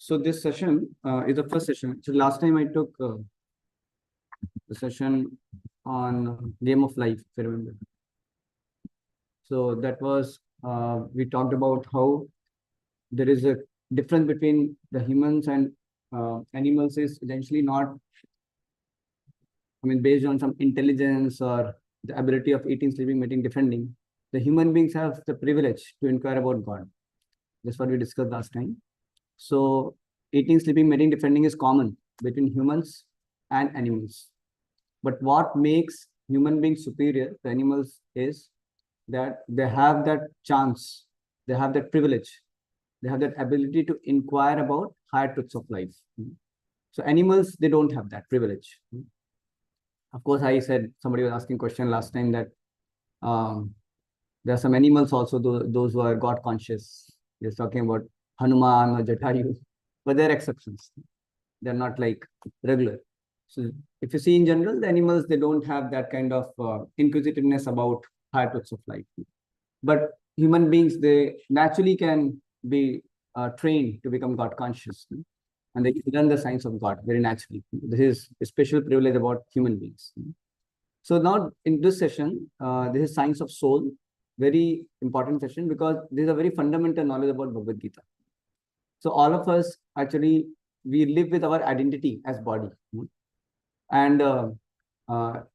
So this session is the first session. So last time I took the session on game of life, if you remember. So that was, we talked about how there is a difference between the humans and animals is essentially not, based on some intelligence or the ability of eating, sleeping, mating, defending. The human beings have the privilege to inquire about God. That's what we discussed last time. So eating, sleeping, mating, defending is common between humans and animals. But what makes human beings superior to animals is that they have that chance, they have that privilege, they have that ability to inquire about higher truths of life. So animals, they don't have that privilege. Of course, I said somebody was asking question last time that there are some animals also, those who are God conscious. They're talking about Hanuman or Jatayu, but they're exceptions. They're not like regular. So if you see in general, the animals, they don't have that kind of inquisitiveness about higher truths of life. But human beings, they naturally can be trained to become God conscious. And they learn the science of God very naturally. This is a special privilege about human beings. So now in this session, this is science of soul, very important session because this is a very fundamental knowledge about Bhagavad Gita. So all of us actually, we live with our identity as body. And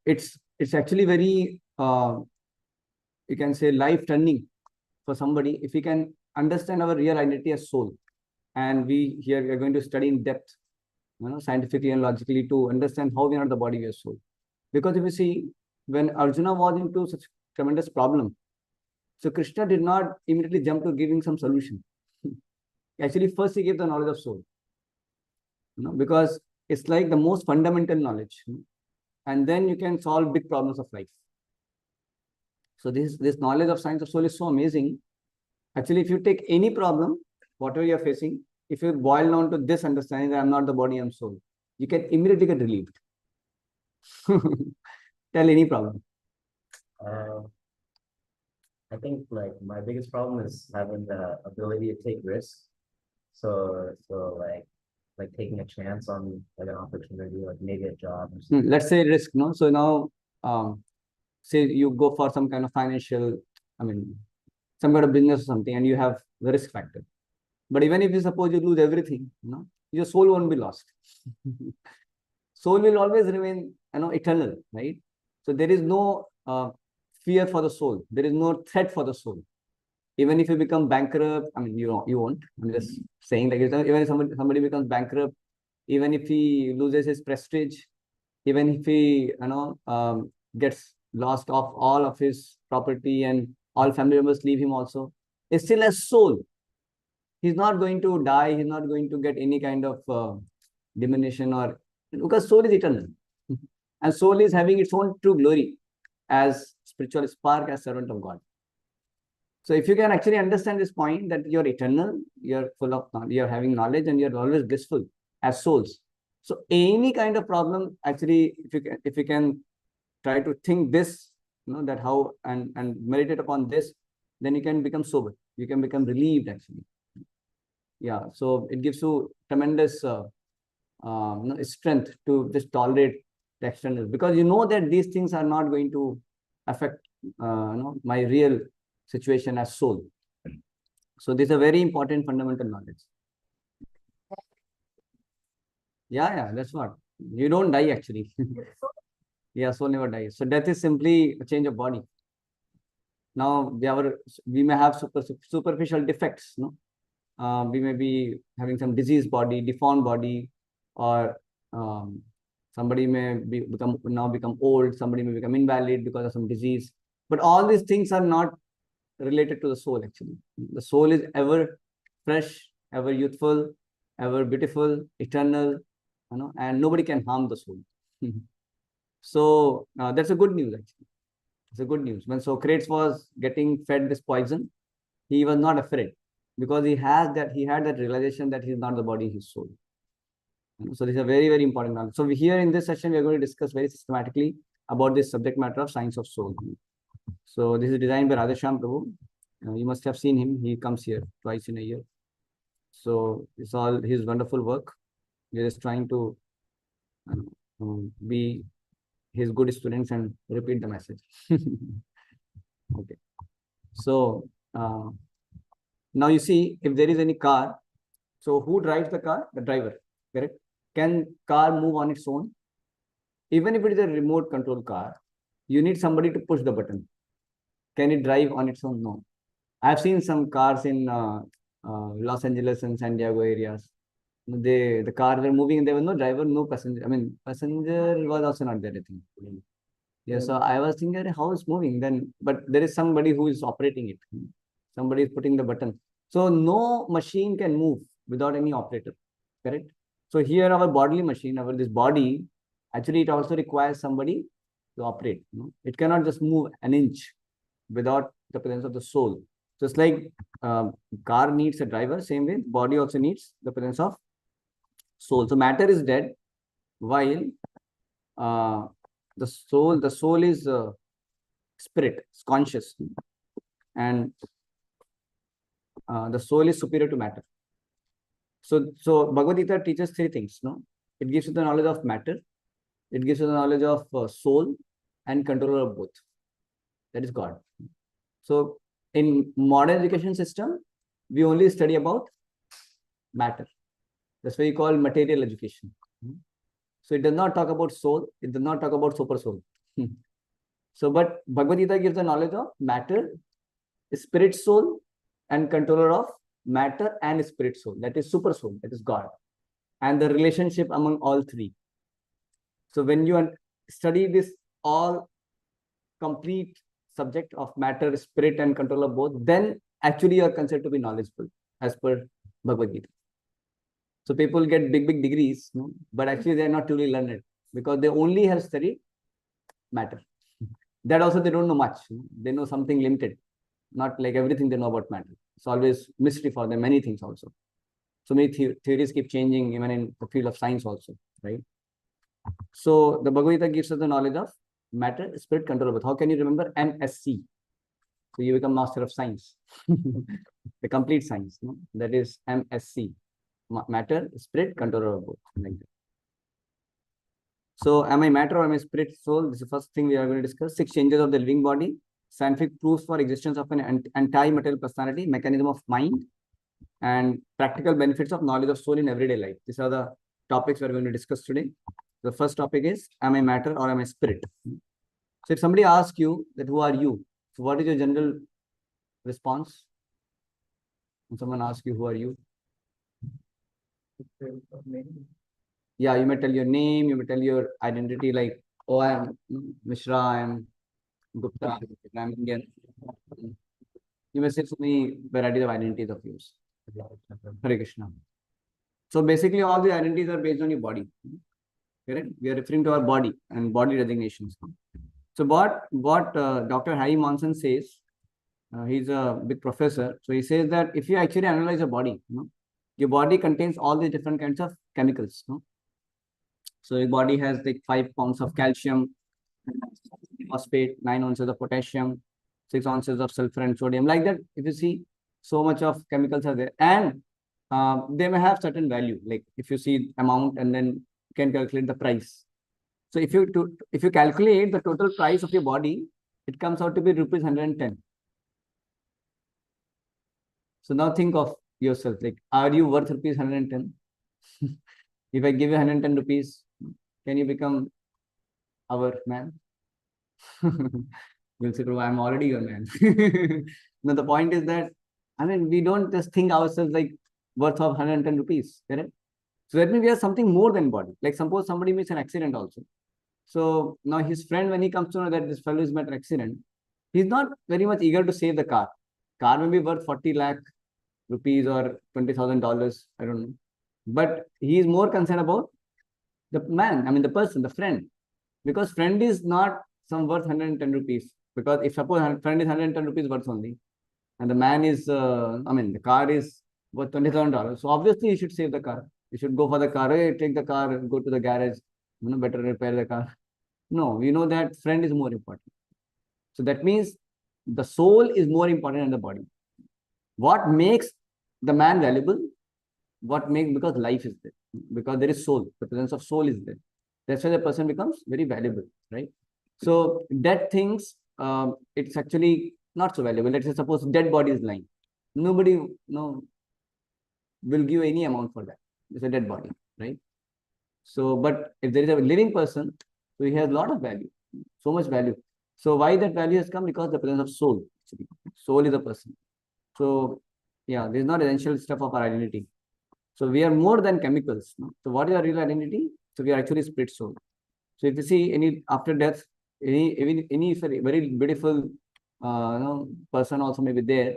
it's actually very, you can say, life-turning for somebody if we can understand our real identity as soul. And we are going to study in depth, scientifically and logically to understand how we are not the body, we are soul. Because if you see, when Arjuna was into such tremendous problem, so Krishna did not immediately jump to giving some solution. Actually, first he gave the knowledge of soul, because it's like the most fundamental knowledge, and then you can solve big problems of life. So this knowledge of science of soul is so amazing. Actually, if you take any problem, whatever you're facing, if you boil down to this understanding that I'm not the body, I'm soul, you can immediately get relieved. Tell any problem. I think like my biggest problem is having the ability to take risks. So like taking a chance on like an opportunity, like maybe a job or something. Let's say risk, no? So now, say you go for some kind of financial, some kind of business or something, and you have the risk factor. But even if you suppose you lose everything, your soul won't be lost. Soul will always remain, eternal, right? So there is no fear for the soul. There is no threat for the soul. Even if you become bankrupt, you won't. I'm just saying that even if somebody becomes bankrupt, even if he loses his prestige, even if he, gets lost of all of his property and all family members leave him also, is still a soul. He's not going to die. He's not going to get any kind of diminution because soul is eternal. And soul is having its own true glory as spiritual spark, as servant of God. So if you can actually understand this point that you're eternal, you're full of, you're having knowledge and you're always blissful as souls. So any kind of problem, actually, if you can try to think this, that how and meditate upon this, then you can become sober. You can become relieved actually. Yeah. So it gives you tremendous strength to just tolerate the external, because you know that these things are not going to affect my real situation as soul. So this is a very important fundamental knowledge. Yeah, that's what. You don't die actually. Yeah, soul never dies. So death is simply a change of body. Now we may have superficial defects, we may be having some diseased body, deformed body, or somebody may become old, somebody may become invalid because of some disease. But all these things are not related to the soul actually. The soul is ever fresh, ever youthful, ever beautiful, eternal, and nobody can harm the soul. So that's a good news actually. It's a good news. When Socrates was getting fed this poison, he was not afraid because he had that realization that he's not the body, his soul. So this is a very, very important knowledge. So here in this session, we are going to discuss very systematically about this subject matter of science of soul. So this is designed by Radheshyam Prabhu. You must have seen him. He comes here twice in a year. So it's all his wonderful work. We're just trying to be his good students and repeat the message. Okay. So now you see, if there is any car, so who drives the car? The driver, correct? Can car move on its own? Even if it is a remote control car, you need somebody to push the button. Can it drive on its own? No. I've seen some cars in Los Angeles and San Diego areas. The cars were moving and there was no driver, no passenger. I mean, passenger was also not there, I think. Yeah, so I was thinking, how it's moving then, but there is somebody who is operating it. Somebody is putting the button. So no machine can move without any operator, correct? So here our bodily machine, our this body, actually it also requires somebody to operate. It cannot just move an inch without the presence of the soul. Just like car needs a driver, same way body also needs the presence of soul. So matter is dead, while uh, the soul is spirit, it's conscious, and the soul is superior to matter. So Bhagavad Gita teaches three things. No, it gives you the knowledge of matter, it gives you the knowledge of soul, and controller of both. That is God. So in modern education system, we only study about matter. That's why you call material education. So it does not talk about soul. It does not talk about super soul. So, but Bhagavad Gita gives the knowledge of matter, spirit soul, and controller of matter and spirit soul. That is super soul. That is God. And the relationship among all three. So when you study this all complete subject of matter, spirit, and control of both, then actually you are considered to be knowledgeable as per Bhagavad Gita. So people get big degrees, but actually they are not truly learned because they only have studied matter. That also they don't know much. They know something limited, not like everything they know about matter. It's always mystery for them, many things also. So many theories keep changing even in the field of science also, right? So the Bhagavad Gita gives us the knowledge of matter, spirit, control. But how can you remember MSc? So you become master of science, the complete science. That is MSc, matter, spirit, control of both. Like that. So am I matter or am I spirit, soul? This is the first thing we are going to discuss. 6 changes of the living body, scientific proofs for existence of an anti-material personality, mechanism of mind, and practical benefits of knowledge of soul in everyday life. These are the topics we are going to discuss today. The first topic is, am I matter or am I spirit? So if somebody asks you that who are you? So what is your general response? When someone asks you who are you? Yeah, you may tell your name, you may tell your identity, like, oh, I am Mishra, I am Gupta, I am Indian. You may say so many varieties of identities of yours. Hare Krishna. So basically all the identities are based on your body. Correct? We are referring to our body and body designations. So what Dr. Harry Monson says, he's a big professor. So he says that if you actually analyze your body, your body contains all the different kinds of chemicals. So your body has like 5 pounds of calcium, phosphate, 9 ounces of potassium, 6 ounces of sulfur and sodium. Like that, if you see, so much of chemicals are there. And they may have certain value. Like if you see amount and then you can calculate the price. So if you calculate the total price of your body, it comes out to be rupees 110. So now think of yourself, like, are you worth rupees 110? If I give you 110 rupees, can you become our man? You'll say, bro, I'm already your man. Now the point is that, I mean, we don't just think ourselves like worth of 110 rupees, correct? So that means we are something more than body. Like suppose somebody meets an accident also. So now his friend, when he comes to know that this fellow is met an accident, he's not very much eager to save the car. Car may be worth 40 lakh rupees or $20,000, I don't know. But he is more concerned about the man, I mean the person, the friend. Because friend is not some worth 110 rupees. Because if suppose friend is 110 rupees worth only, and the man is, the car is worth $20,000. So obviously you should save the car. You should go for the car, hey, take the car, go to the garage, better repair the car. No, we know that friend is more important. So that means the soul is more important than the body. What makes the man valuable? What makes, because life is there, because there is soul, the presence of soul is there. That's why the person becomes very valuable, right? So dead things, it's actually not so valuable. Let's say suppose dead body is lying. Nobody will give any amount for that. It's a dead body, right? So, but if there is a living person, so he has a lot of value, so much value. So why that value has come? Because the presence of soul. Actually. Soul is a person. So yeah, this is not essential stuff of our identity. So we are more than chemicals. No? So what is our real identity? So we are actually spirit soul. So if you see any after death, any very beautiful person also may be there,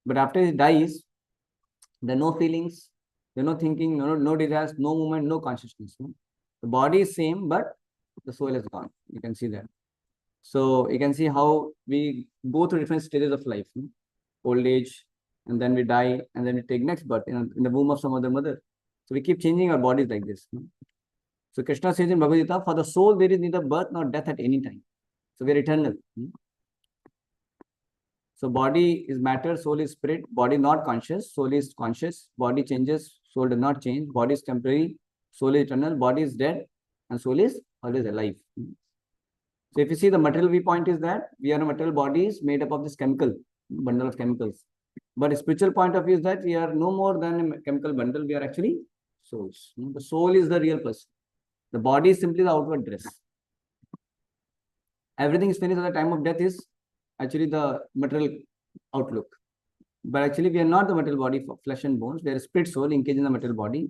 but after he dies, there are no feelings, there are no thinking, no desires, no movement, no consciousness. No? The body is same, but the soul is gone. You can see that. So you can see how we go through different stages of life. No? Old age, and then we die, and then we take next birth in the womb of some other mother. So we keep changing our bodies like this. No? So Krishna says in Bhagavad Gita, for the soul there is neither birth nor death at any time. So we are eternal. So body is matter, soul is spirit, body not conscious, soul is conscious, body changes, soul does not change, body is temporary, soul is eternal, body is dead, and soul is always alive. So if you see the material viewpoint is that we are a material bodies made up of this chemical, bundle of chemicals. But a spiritual point of view is that we are no more than a chemical bundle, we are actually souls. The soul is the real person. The body is simply the outward dress. Everything is finished at the time of death is actually the material outlook. But actually, we are not the material body for flesh and bones. We are a spirit soul engaged in the material body.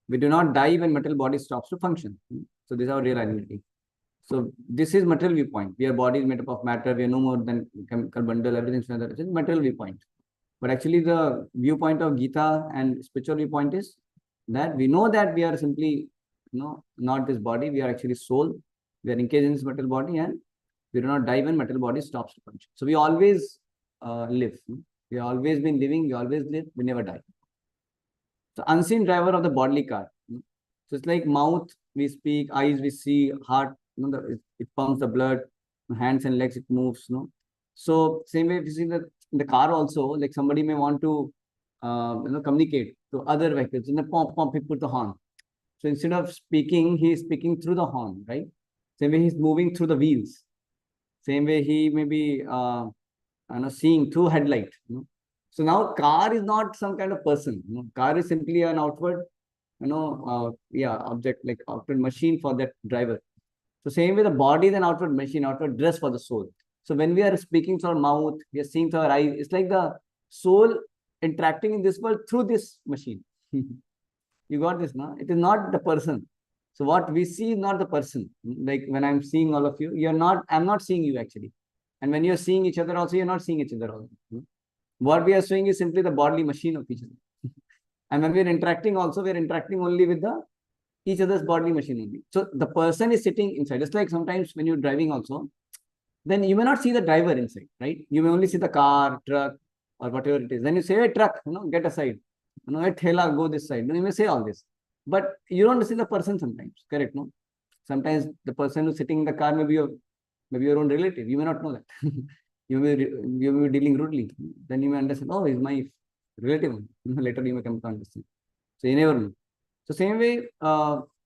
We do not die when material body stops to function. So this is our real identity. So this is material viewpoint. We are bodies made up of matter. We are no more than chemical bundle. Everything is material viewpoint. But actually, the viewpoint of Gita and spiritual viewpoint is that we know that we are simply not this body. We are actually soul. We are engaged in this material body, and we do not die when material body stops to function. So we always live. We have always been living. We always live. We never die. So unseen driver of the bodily car. So it's like mouth we speak, eyes we see, heart it pumps the blood, hands and legs it moves. So same way if you see that in the car also, like somebody may want to communicate to other vehicles. In the pump he put the horn. So instead of speaking, he is speaking through the horn, right? Same way he's moving through the wheels. Same way he may be seeing through headlight. So now car is not some kind of person. Car is simply an outward, object, like outward machine for that driver. So same way the body is an outward machine, outward dress for the soul. So when we are speaking through our mouth, we are seeing through our eyes, it's like the soul interacting in this world through this machine. You got this, no? It is not the person. So what we see is not the person. Like when I'm seeing all of you, I'm not seeing you actually. And when you're seeing each other also, you're not seeing each other also. What we are seeing is simply the bodily machine of each other. And when we're interacting also, we're interacting only with each other's bodily machine only. So the person is sitting inside. It's like sometimes when you're driving also, then you may not see the driver inside, right? You may only see the car, truck, or whatever it is. Then you say, hey, truck, get aside. Hey, thela, go this side. You may say all this. But you don't see the person sometimes, correct? No? Sometimes the person who's sitting in the car may be your own relative. You may not know that. you may be dealing rudely. Then you may understand, oh, he's my relative. Later you may come to understand. So you never know. So same way,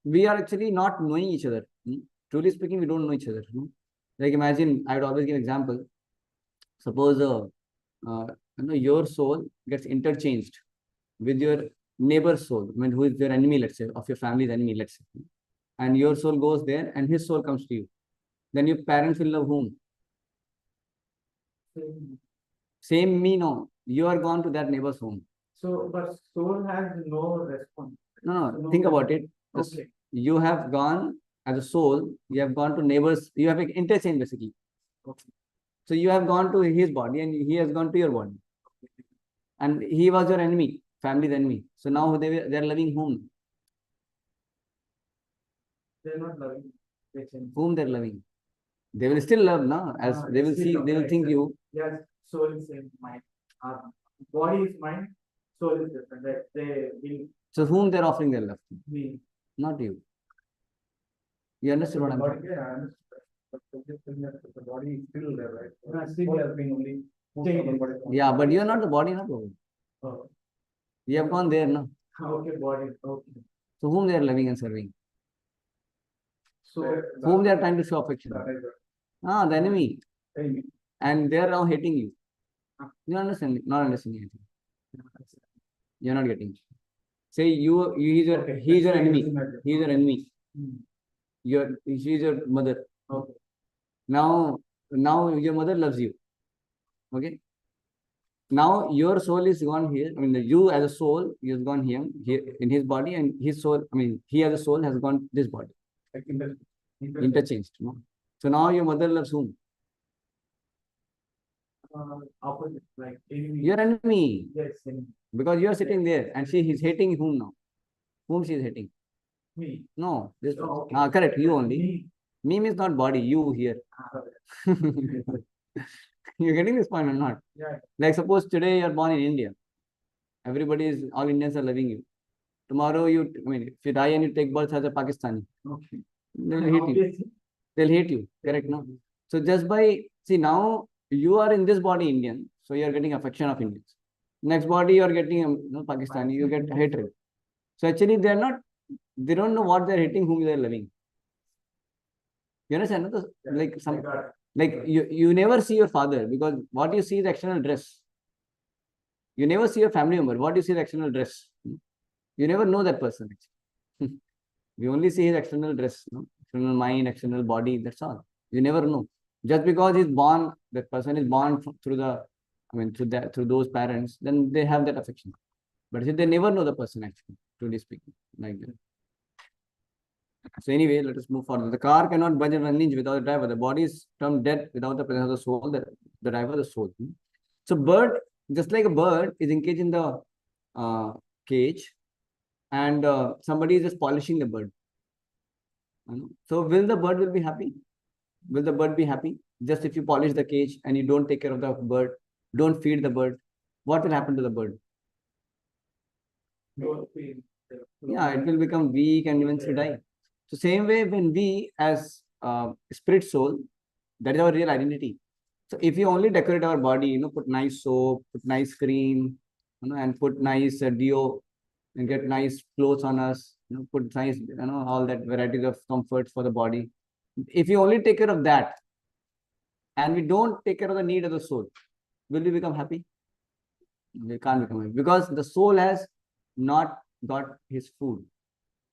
we are actually not knowing each other. Truly speaking, we don't know each other. Like imagine, I would always give example. Suppose your soul gets interchanged with your neighbor's soul, who is your enemy, let's say, of your family's enemy, let's say. And your soul goes there and his soul comes to you. Then your parents will love whom? Same me, no. You are gone to that neighbor's home. So, but soul has no response. No, think about it. Okay. You have gone as a soul, you have gone to neighbors, you have interchange basically. Okay. So you have gone to his body and he has gone to your body. And he was your enemy, family's enemy. So now they're loving whom? They're not loving. Whom they're loving? They will still love, no? As they will see, they will think you. Yes, soul is same mind. Body is mind, soul is different. They will. So whom they're offering their love to? Me. Not you. You understood what I'm saying? Yeah, I understand. But the body is still there, right? Still has been only changed. Yeah, but you're not the body, not the body. Oh. You have gone there, no? Okay, body, okay. So whom they are loving and serving? So. Whom they are trying to show affection? Ah, the enemy. And they are now hating you. You understand? Not understanding anything. You're not getting. Say he's your, Okay, he's your that's enemy. doesn't matter. He's your enemy. Hmm. She's your mother. Okay. Now your mother loves you. Okay. Now your soul is gone here. I mean, you as a soul, he has gone here in his body, and his soul, I mean, he as a soul has gone this body. Like Interchanged. No? So now your mother loves whom? opposite, like enemy. Your enemy. Yes, enemy. Because you are sitting there and she is hating whom now? Whom she is hating? Me. No. This Oh, okay. correct, you only. Me. Me means not body, you here. You're getting this point or not? Yeah. Like suppose today you're born in India. Everybody is, all Indians are loving you. Tomorrow if you die and you take birth as a Pakistani, Okay. they'll hate you. Obviously. They'll hate you. Correct, no? So just by, see now, you are in this body Indian, so you are getting affection of Indians. Next body you are getting Pakistani, you get hatred. So actually they don't know what they're hating, whom they're loving. You understand? No? Like you never see your father because what you see is external dress. You never see your family member. What you see is external dress. You never know that person. We only see his external dress, no? External mind, external body. That's all. You never know. Just because he's born, that person is born through through those parents, then they have that affection. But they never know the person actually, truly speaking, like that. So anyway, let us move forward. The car cannot budge an inch without the driver. The body is termed dead without the presence of the soul. The driver, the soul. So bird, just like a bird, is engaged in the cage, and somebody is just polishing the bird. So will the bird be happy? Will the bird be happy? Just if you polish the cage and you don't take care of the bird, don't feed the bird, what will happen to the bird? Yeah, it will become weak and eventually die. So same way when we as spirit soul, that is our real identity. So if you only decorate our body, put nice soap, put nice cream, and put nice deo, and get nice clothes on us, put nice, all that varieties of comforts for the body. If you only take care of that, and we don't take care of the need of the soul, will we become happy? We can't become happy because the soul has not got his food.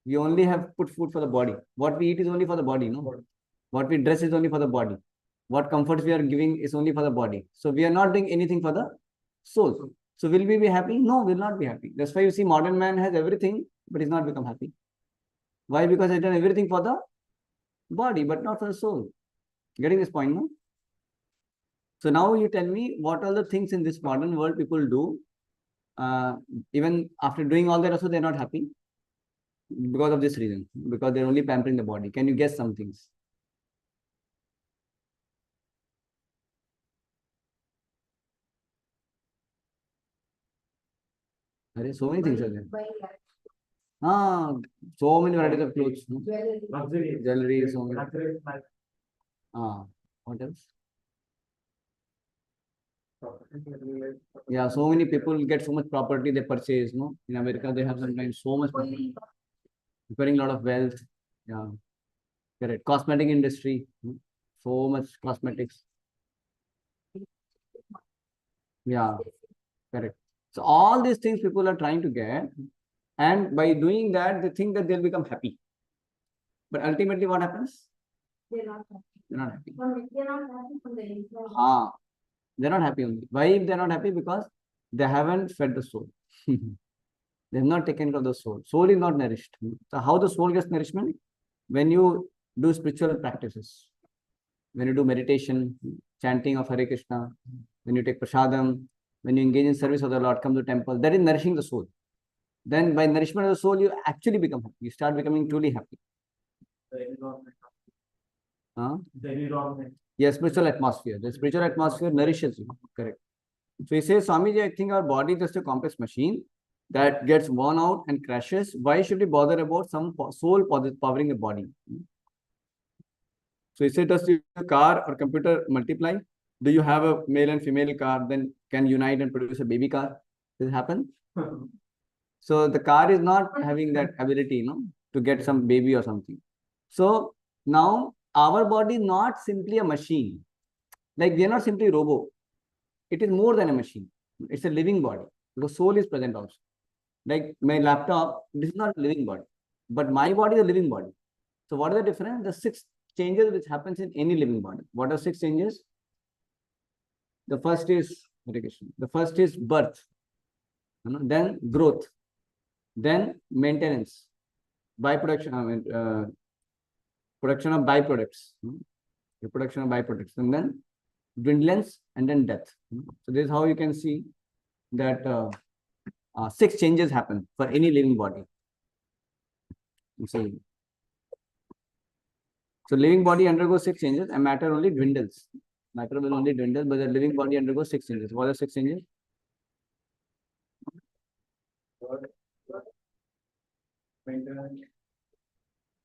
We only have put food for the body. What we eat is only for the body, no? What we dress is only for the body. What comforts we are giving is only for the body. So we are not doing anything for the soul. So will we be happy? No, we'll not be happy. That's why you see modern man has everything, but he's not become happy. Why? Because he's done everything for the body, but not for the soul. Getting this point, no? So now you tell me what are the things in this modern world people do. Even after doing all that also they're not happy. Because of this reason. Because they're only pampering the body. Can you guess some things? So many things are there. So many varieties of clothes. No? Jewelry, so many. What else? Yeah, so many people get so much property they purchase. No, in America they have sometimes so much property, acquiring a lot of wealth. Yeah, correct. Cosmetic industry, so much cosmetics. Yeah, correct. So all these things people are trying to get, and by doing that, they think that they'll become happy. But ultimately, what happens? They're not happy. They're not happy. They're not happy from the inside. They're not happy only. Why they're not happy? Because they haven't fed the soul. They have not taken care of the soul. Soul is not nourished. So how the soul gets nourishment? When you do spiritual practices, when you do meditation, chanting of Hare Krishna, when you take prasadam, when you engage in service of the Lord, come to the temple, that is nourishing the soul. Then by nourishment of the soul, you actually become happy. You start becoming truly happy. The environment. Yes, spiritual atmosphere. The spiritual atmosphere nourishes you. Correct. So he says, Swamiji, I think our body is just a complex machine that gets worn out and crashes. Why should we bother about some soul powering the body? So he said, does your car or computer multiply? Do you have a male and female car, then can unite and produce a baby car? Does it happen? So the car is not having that ability, to get some baby or something. So now our body is not simply a machine. Like we are not simply robo. It is more than a machine. It's a living body. Because soul is present also. Like my laptop, this is not a living body. But my body is a living body. So what is the difference? The 6 changes which happens in any living body. What are 6 changes? The first is birth, then growth, then maintenance, byproduction, production of byproducts, reproduction of byproducts, and then dwindlance, and then death. So this is how you can see that 6 changes happen for any living body. So living body undergoes 6 changes, and matter only dwindles. Matter will only dwindle, but the living body undergoes 6 changes. What are 6 changes? Maintenance.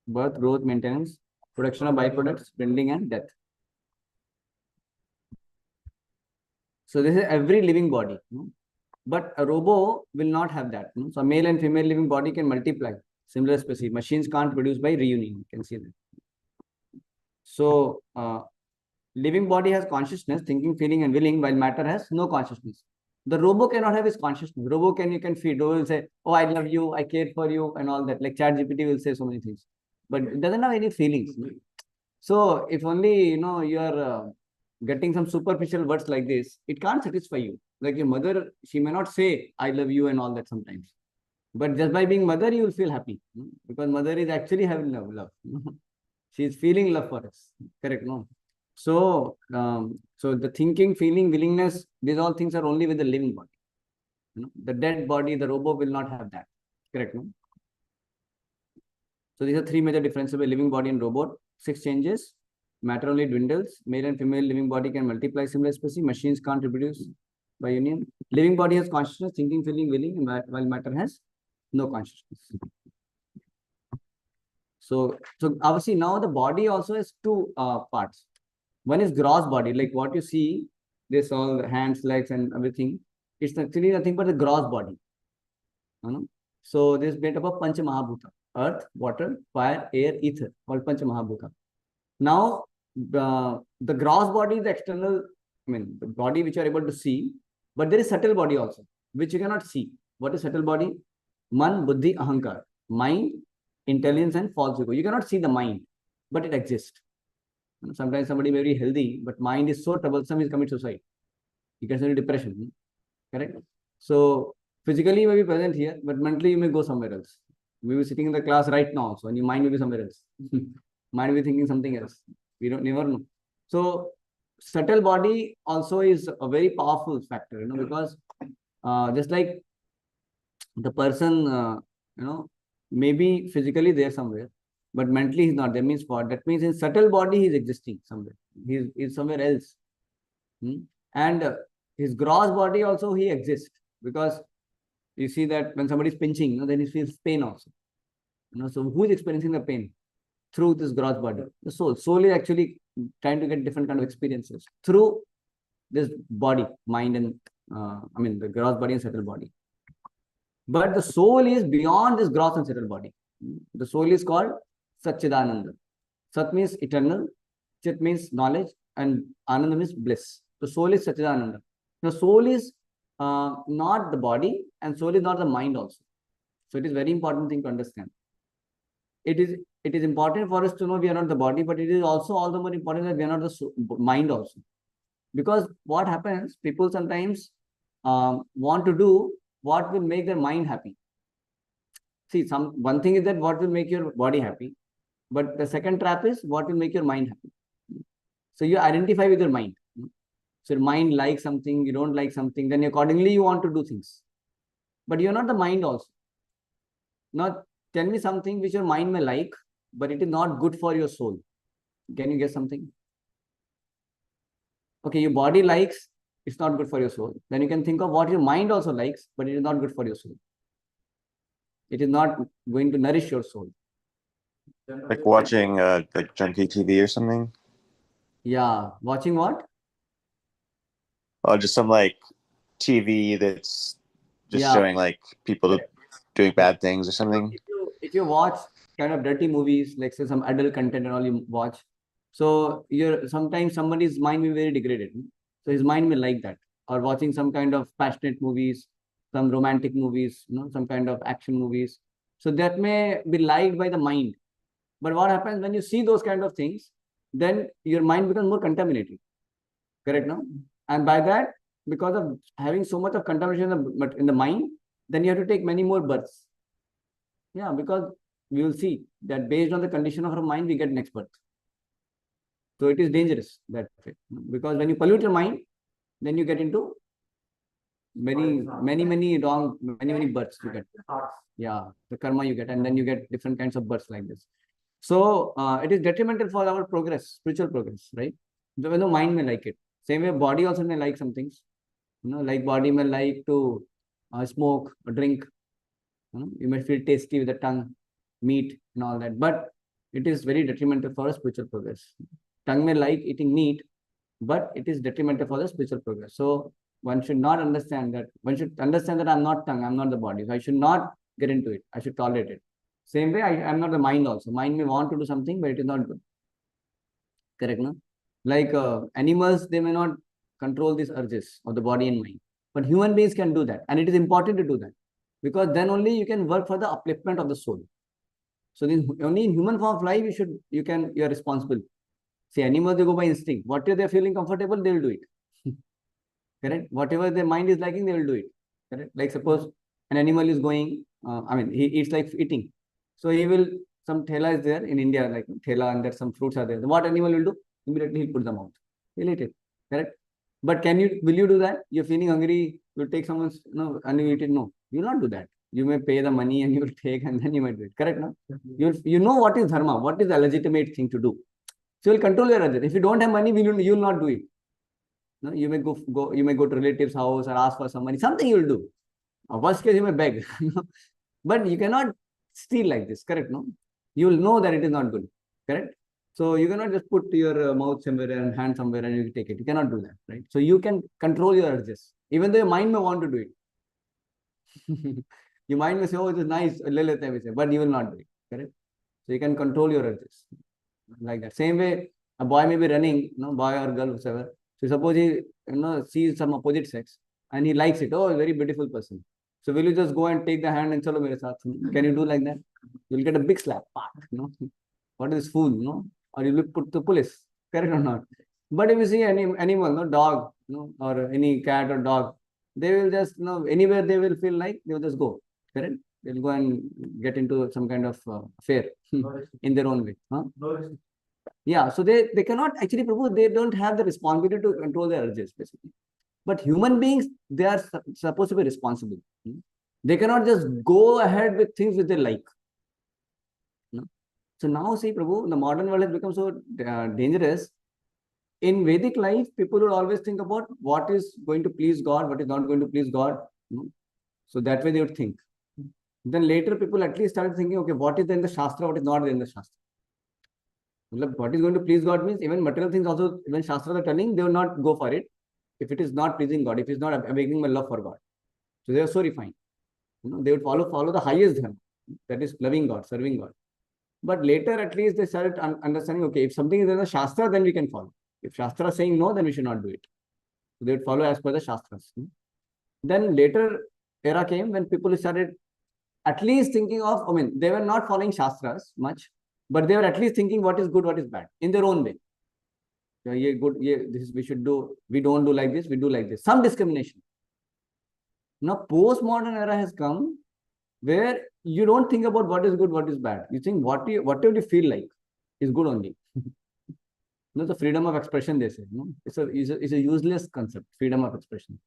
Birth, growth, maintenance, production of byproducts, dwindling, and death. So this is every living body. But a robo will not have that. So a male and female living body can multiply. Similar species. Machines can't produce by reunion. You can see that. So living body has consciousness, thinking, feeling, and willing, while matter has no consciousness. The robo cannot have his consciousness. Robo you can feed. Robo will say, "Oh, I love you, I care for you," and all that. Like ChatGPT will say so many things, but it doesn't have any feelings. So if only you are getting some superficial words like this, it can't satisfy you. Like your mother, she may not say "I love you" and all that sometimes, but just by being mother, you will feel happy, because mother is actually having love. She is feeling love for us. Correct? No. So, so the thinking, feeling, willingness, these all things are only with the living body. The dead body, the robo will not have that. Correct? No. So these are 3 major differences between living body and robot. 6 changes. Matter only dwindles. Male and female living body can multiply similar species. Machines can't reproduce by union. Living body has consciousness, thinking, feeling, willing, while matter has no consciousness. So obviously now the body also has 2 parts. One is gross body, like what you see, this all hands, legs, and everything. It's actually nothing but the gross body. So this is made up of Pancha Mahabhuta: earth, water, fire, air, ether, all Pancha Mahabhuta. Now the gross body is the external, the body which you are able to see, but there is subtle body also, which you cannot see. What is subtle body? Man, buddhi, ahankar, mind, intelligence, and false ego. You cannot see the mind, but it exists. Sometimes somebody may be healthy, but mind is so troublesome, he's committed suicide. He gets into depression. Correct? So physically you may be present here, but mentally you may go somewhere else. You may be sitting in the class right now, so and your mind will be somewhere else. Mind will be thinking something else. We don't never know. So subtle body also is a very powerful factor, because just like the person, maybe physically there somewhere, but mentally he's not there. Means what? That means in subtle body he's existing somewhere. He's somewhere else. And his gross body also he exists, because you see that when somebody is pinching, then he feels pain also. So who is experiencing the pain? Through this gross body. The soul. Soul is actually trying to get different kind of experiences through this body, mind, and the gross body and subtle body. But the soul is beyond this gross and subtle body. The soul is called Satchidananda. Sat means eternal, Chit means knowledge, and Ananda means bliss. The soul is Satchidananda. The soul is not the body, and soul is not the mind also. So it is very important thing to understand. It is important for us to know we are not the body, but it is also all the more important that we are not the mind also. Because what happens, people sometimes want to do what will make their mind happy. See, one thing is that what will make your body happy, but the second trap is what will make your mind happy. So you identify with your mind. So your mind likes something, you don't like something, then accordingly you want to do things. But you're not the mind also. Now, tell me something which your mind may like, but it is not good for your soul. Can you guess something? Okay, your body likes, it's not good for your soul. Then you can think of what your mind also likes, but it is not good for your soul. It is not going to nourish your soul. Like watching like junky TV or something? Yeah. Watching what? Oh, just some like TV that's just showing like people doing bad things or something. If you watch kind of dirty movies, like say some adult content and all you watch, so you're sometimes somebody's mind will be very degraded. So his mind will like that. Or watching some kind of passionate movies, some romantic movies, some kind of action movies. So that may be liked by the mind. But what happens when you see those kind of things, then your mind becomes more contaminated. Correct, no? And by that, because of having so much of contamination in the mind, then you have to take many more births. Yeah, because we will see that based on the condition of our mind, we get next birth. So it is dangerous that way. Because when you pollute your mind, then you get into many births you get. Yeah, the karma you get, and then you get different kinds of births like this. So it is detrimental for our progress, spiritual progress, right? When the mind may like it. Same way, body also may like some things. Like body may like to smoke or drink. You may feel tasty with the tongue, meat and all that. But it is very detrimental for spiritual progress. Tongue may like eating meat, but it is detrimental for the spiritual progress. So one should not understand that. One should understand that I'm not tongue, I'm not the body. So I should not get into it. I should tolerate it. Same way, I'm not the mind also. Mind may want to do something, but it is not good. Correct, no? Like animals, they may not control these urges of the body and mind. But human beings can do that. And it is important to do that. Because then only you can work for the upliftment of the soul. So only in human form of life, you are responsible. See, animals, they go by instinct. Whatever they're feeling comfortable, they'll do it. Correct? Whatever their mind is liking, they will do it. Correct? Like suppose an animal is going, he eats like eating. So he will, some thela is there in India, like thela, and there some fruits are there. What animal will do? Immediately he'll put them out. He'll eat it. Correct? But will you do that? You're feeling hungry, you'll take someone's, and you eat it. No, you will not do that. You may pay the money and you will take, and then you might do it. Correct? No? You know what is dharma, what is the legitimate thing to do. So you'll control your urges. If you don't have money, you will not do it. No, you may you may go to relative's house or ask for some money. Something you will do. Worst case, you may beg. But you cannot steal like this. Correct? No? You will know that it is not good. Correct? So you cannot just put your mouth somewhere and hand somewhere and you take it. You cannot do that, right? So you can control your urges, even though your mind may want to do it. Your mind may say, "Oh, it is nice," but you will not do it. Correct? So you can control your urges like that. Same way, a boy may be running, boy or girl, whatever. So suppose he, sees some opposite sex and he likes it. Oh, a very beautiful person. So will you just go and take the hand and chalo mere saath? Can you do like that? You'll get a big slap. What is this fool? Or you will put to police. Correct or not? But if you see any animal, dog, or any cat or dog, they will just, anywhere they will feel like, they will just go. Correct? They'll go and get into some kind of affair in their own way. Huh? Yeah, so they cannot actually, Prabhu, they don't have the responsibility to control their urges, basically. But human beings, they are supposed to be responsible. They cannot just go ahead with things which they like. So now, see, Prabhu, the modern world has become so dangerous. In Vedic life, people would always think about what is going to please God, what is not going to please God. So that way they would think. Then later, people at least started thinking, okay, what is there in the Shastra, what is not there in the Shastra. What is going to please God means even material things also, when Shastra are telling, they will not go for it if it is not pleasing God, if it is not awakening my love for God. So they are so refined. They would follow the highest dharma, that is loving God, serving God. But later, at least, they started understanding, okay, if something is in the Shastra, then we can follow. If Shastra is saying no, then we should not do it. So they would follow as per the Shastras. Then later era came when people started at least thinking of, they were not following Shastras much, but they were at least thinking what is good, what is bad, in their own way. Yeah, good, yeah, this is we should do, we don't do like this, we do like this. Some discrimination. Now, postmodern era has come where you don't think about what is good, what is bad. You think whatever you feel like is good only. The freedom of expression, they say. It's a useless concept, freedom of expression.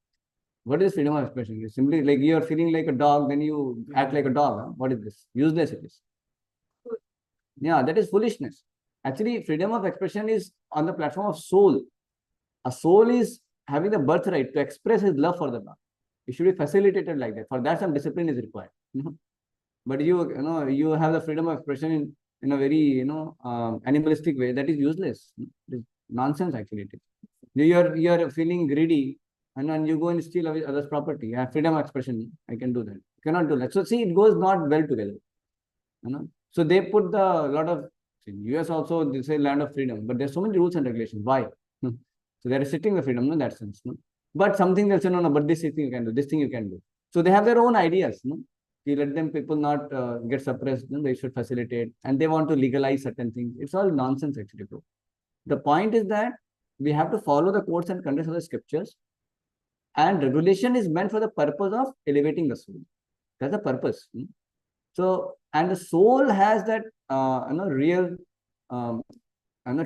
What is freedom of expression? It's simply like you are feeling like a dog, then you act like a dog. Huh? What is this? Useless it is. Yeah, that is foolishness. Actually, freedom of expression is on the platform of soul. A soul is having the birthright to express his love for the Lord. It should be facilitated like that. For that, some discipline is required. But you have the freedom of expression in a very animalistic way. That is useless. It is nonsense actually. You are feeling greedy And then you go and steal others' property. I have freedom of expression. I can do that. You cannot do that. So see, it goes not well together. So they put the lot of in US also they say land of freedom, but there's so many rules and regulations. Why? So they're restricting the freedom, no, in that sense. No? But something they'll say, no, but this thing you can do, this thing you can do. So they have their own ideas. No? You let them people not get suppressed, no? They should facilitate, and they want to legalize certain things. It's all nonsense actually, bro. The point is that we have to follow the codes and conditions of the scriptures, and regulation is meant for the purpose of elevating the soul. That's the purpose. So, and the soul has that real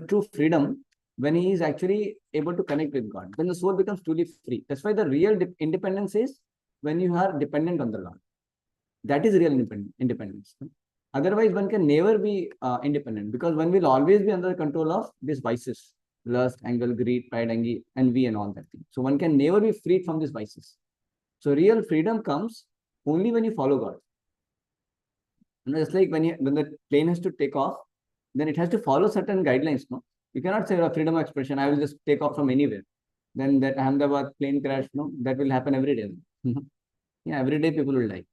true freedom when he is actually able to connect with God. When the soul becomes truly free. That's why the real independence is when you are dependent on the Lord. That is real independence. Otherwise, one can never be independent, because one will always be under the control of these vices: lust, anger, greed, pride, envy, and all that thing. So one can never be freed from these vices. So real freedom comes only when you follow God. It's like when the plane has to take off, then it has to follow certain guidelines. No, you cannot say freedom of expression. I will just take off from anywhere. Then that Ahmedabad plane crash, no, that will happen every day. Yeah, every day people will die,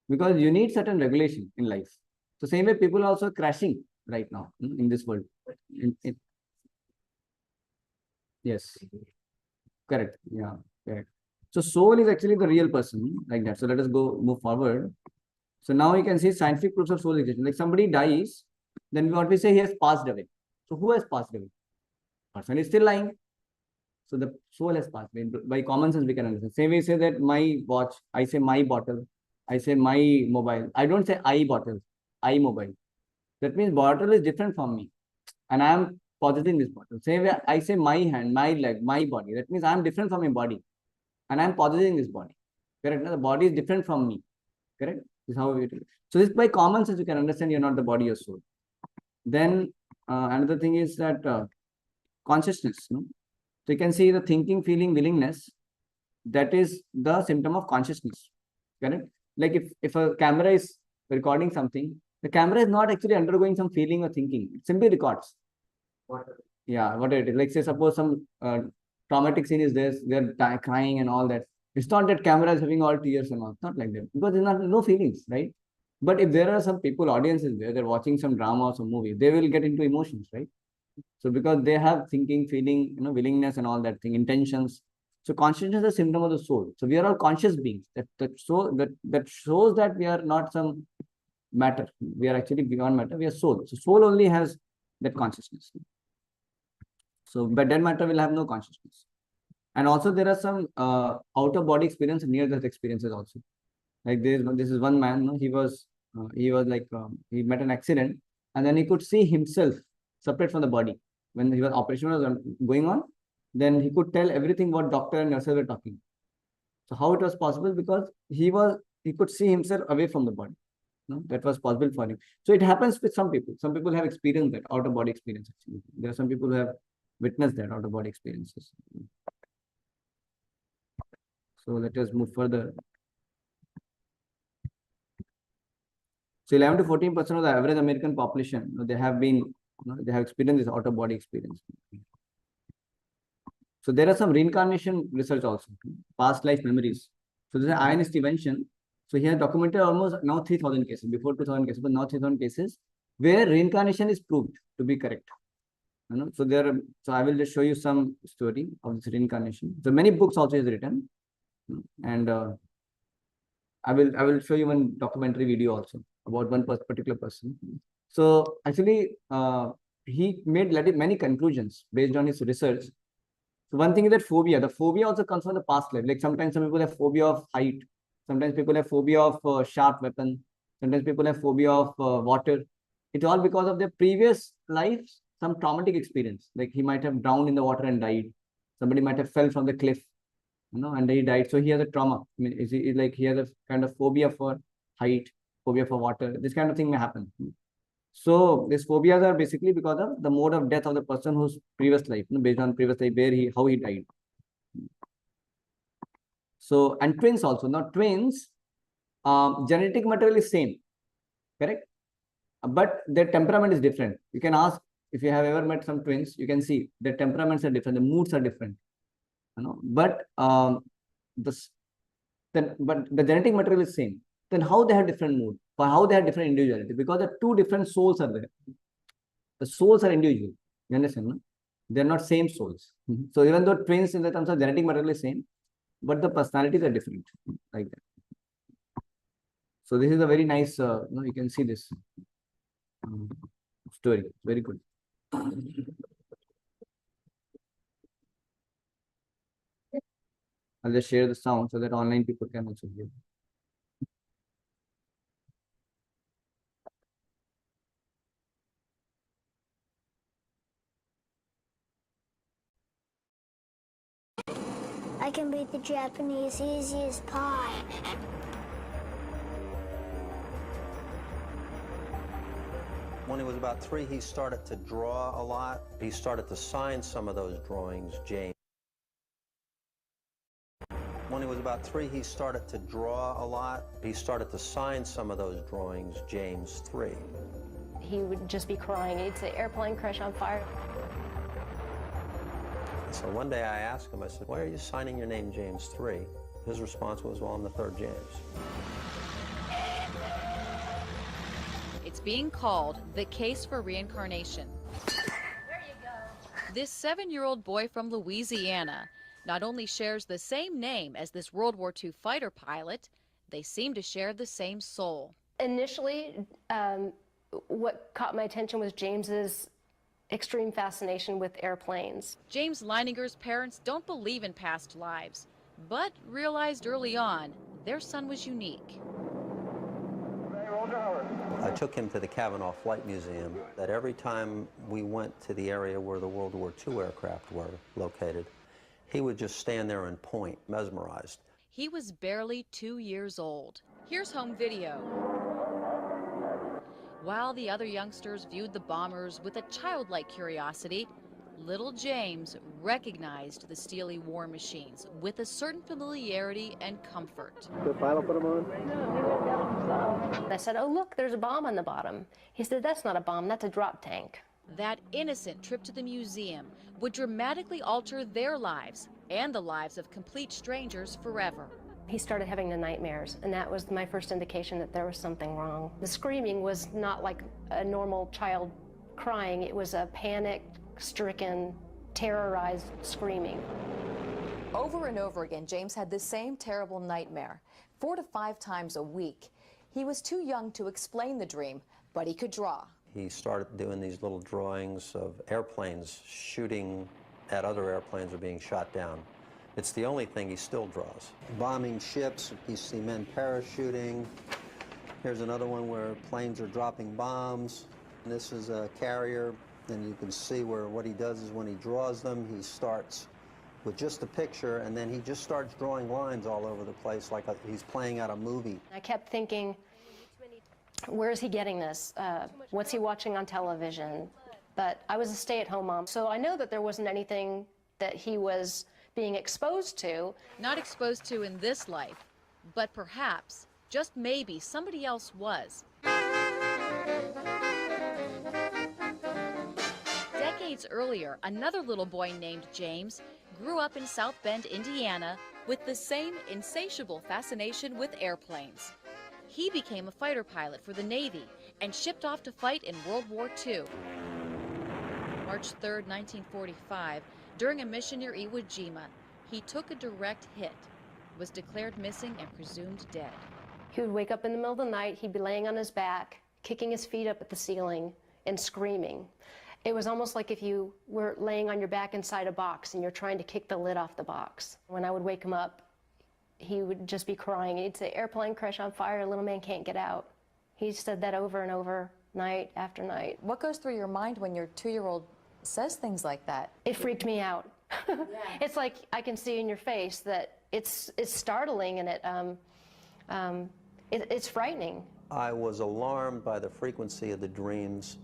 because you need certain regulation in life. So same way, people are also crashing right now in this world. Yes, correct. Yeah, correct. So soul is actually the real person, like that. So let us move forward. So now you can see scientific proofs of soul existence. Like somebody dies, then what we say, he has passed away. So who has passed away? Person is still lying. So the soul has passed away. By common sense, we can understand. Same way, say that my watch, I say my bottle, I say my mobile. I don't say I bottle, I mobile. That means bottle is different from me, and I am possessing this bottle. Same way, I say my hand, my leg, my body. That means I am different from my body, and I am possessing this body. Correct? Now, the body is different from me. Correct? This is how we do it. So this by common sense you can understand you're not the body or soul. Then another thing is that consciousness. No? So you can see the thinking, feeling, willingness. That is the symptom of consciousness. Correct? Like if a camera is recording something, the camera is not actually undergoing some feeling or thinking. It simply records. Yeah, whatever it is. Like say suppose some traumatic scene is there, they're crying and all that. It's not that camera is having all tears and all. It's not like that, because there's no feelings, right? But if there are some people, audiences there, they're watching some drama or some movie, they will get into emotions, right? So because they have thinking, feeling, willingness and all that thing, intentions. So consciousness is a symptom of the soul. So we are all conscious beings. That shows that we are not some matter. We are actually beyond matter. We are soul. So soul only has that consciousness. So but dead matter will have no consciousness. And also there are some out of body experience and near death experiences also. Like this is one man. No, he was like he met an accident, and then he could see himself separate from the body when he was operation was going on. Then he could tell everything what doctor and nurses were talking. So how it was possible? Because he could see himself away from the body. No, that was possible for him. So it happens with some people. Some people have experienced that out of body experience. Actually, there are some people who have witnessed that out of body experiences. So let us move further. So 11 to 14% of the average American population, they have experienced this out of body experience. So there are some reincarnation research also, past life memories. So this is Ian Stevenson. So he has documented almost now 3,000 cases, before 2,000 cases, but now 3,000 cases where reincarnation is proved to be correct. So I will just show you some story of this reincarnation. So many books also he has written, and I will show you one documentary video also about one particular person. So actually, he made many conclusions based on his research. So one thing is that phobia. The phobia also comes from the past life. Like sometimes some people have phobia of height. Sometimes people have phobia of sharp weapon. Sometimes people have phobia of water. It's all because of their previous lives, some traumatic experience. Like he might have drowned in the water and died. Somebody might have fell from the cliff, and he died. So he has a trauma. I mean, he has a kind of phobia for height, phobia for water. This kind of thing may happen. So these phobias are basically because of the mode of death of the person whose previous life, based on previous life, how he died. So, and twins also. Now twins, genetic material is same, correct? But their temperament is different. You can ask, if you have ever met some twins, you can see their temperaments are different, the moods are different. But but the genetic material is same. Then how they have different mood, or how they have different individuality? Because the two different souls are there. The souls are individual. You understand? No? They're not same souls. So even though twins in the terms of genetic material is same, but the personalities are different, like that. So this is a very nice, you can see this story. Very good. I'll just share the sound so that online people can also hear. I can read the Japanese easy as pie. When he was about 3, he started to draw a lot. He started to sign some of those drawings, James. When he was about 3, he started to draw a lot. He started to sign some of those drawings, James 3. He would just be crying. He'd say, airplane crash on fire. So one day I asked him, I said, why are you signing your name James 3? His response was, well, I'm the 3rd James. It's being called the case for reincarnation. There you go. This 7-year-old boy from Louisiana not only shares the same name as this World War II fighter pilot, they seem to share the same soul. Initially, what caught my attention was James's extreme fascination with airplanes. James Leininger's parents don't believe in past lives, but realized early on their son was unique. I took him to the Kavanaugh Flight Museum. That every time we went to the area where the World War II aircraft were located, he would just stand there and point, mesmerized. He was barely 2 years old. Here's home video. While the other youngsters viewed the bombers with a childlike curiosity, little James recognized the steely war machines with a certain familiarity and comfort. The pilot put them on? I said, oh, look, there's a bomb on the bottom. He said, that's not a bomb, that's a drop tank. That innocent trip to the museum would dramatically alter their lives and the lives of complete strangers forever. He started having the nightmares, and that was my first indication that there was something wrong. The screaming was not like a normal child crying. It was a panic-stricken, terrorized screaming. Over and over again, James had the same terrible nightmare, 4 to 5 times a week. He was too young to explain the dream, but he could draw. He started doing these little drawings of airplanes shooting at other airplanes or being shot down. It's the only thing he still draws. Bombing ships, you see men parachuting. Here's another one where planes are dropping bombs. And this is a carrier, and you can see where what he does is when he draws them, he starts with just a picture, and then he just starts drawing lines all over the place like he's playing out a movie. I kept thinking, where is he getting this? What's he watching on television? But I was a stay-at-home mom, so I know that there wasn't anything that he was being exposed to. Not exposed to in this life, but perhaps, just maybe, somebody else was. Decades earlier, another little boy named James grew up in South Bend, Indiana, with the same insatiable fascination with airplanes. He became a fighter pilot for the Navy and shipped off to fight in World War II. March 3, 1945, during a mission near Iwo Jima, he took a direct hit, was declared missing and presumed dead. He would wake up in the middle of the night, he'd be laying on his back, kicking his feet up at the ceiling and screaming. It was almost like if you were laying on your back inside a box and you're trying to kick the lid off the box. When I would wake him up, he would just be crying. He'd say, airplane crash on fire, little man can't get out. He said that over and over, night after night. What goes through your mind when your 2-year-old says things like that? It freaked me out. Yeah. It's like I can see in your face that it's startling and it's frightening. I was alarmed by the frequency of the dreams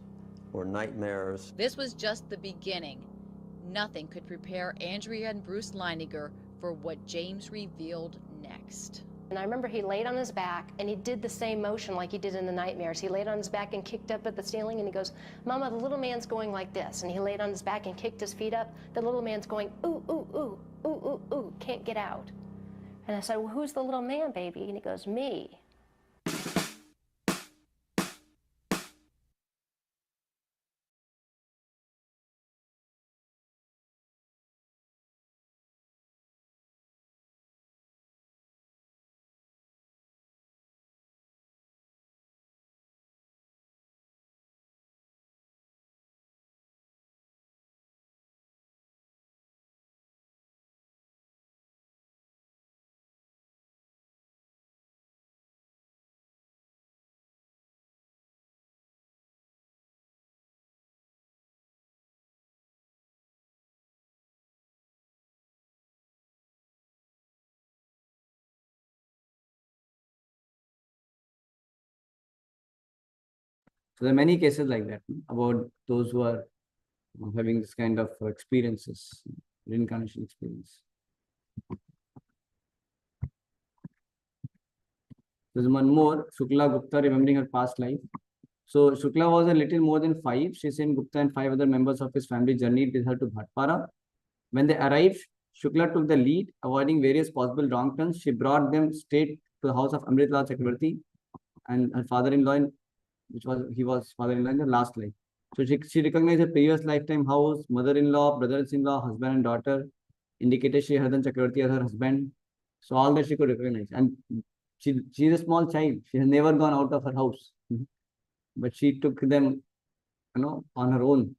or nightmares. This was just the beginning. Nothing could prepare Andrea and Bruce Leininger for what James revealed next. And I remember he laid on his back and he did the same motion like he did in the nightmares. He laid on his back and kicked up at the ceiling and he goes, Mama, the little man's going like this. And he laid on his back and kicked his feet up. The little man's going, ooh, ooh, ooh, ooh, ooh, ooh, can't get out. And I said, well, who's the little man, baby? And he goes, me. So there are many cases like that about those who are having this kind of experiences, reincarnation experience. There's one more, Shukla Gupta remembering her past life. So Shukla was a little more than 5. She said Gupta and 5 other members of his family journeyed with her to Bhatpara. When they arrived, Shukla took the lead, avoiding various possible wrong turns. She brought them straight to the house of Amritlal Chakravarti and her father-in-law, he was father-in-law in the last life. So she recognized her previous lifetime house, mother-in-law, brothers-in-law, husband and daughter, indicated Shri Hardhan Chakravarti as her husband. So all that she could recognize. And she's a small child. She has never gone out of her house. But she took them, on her own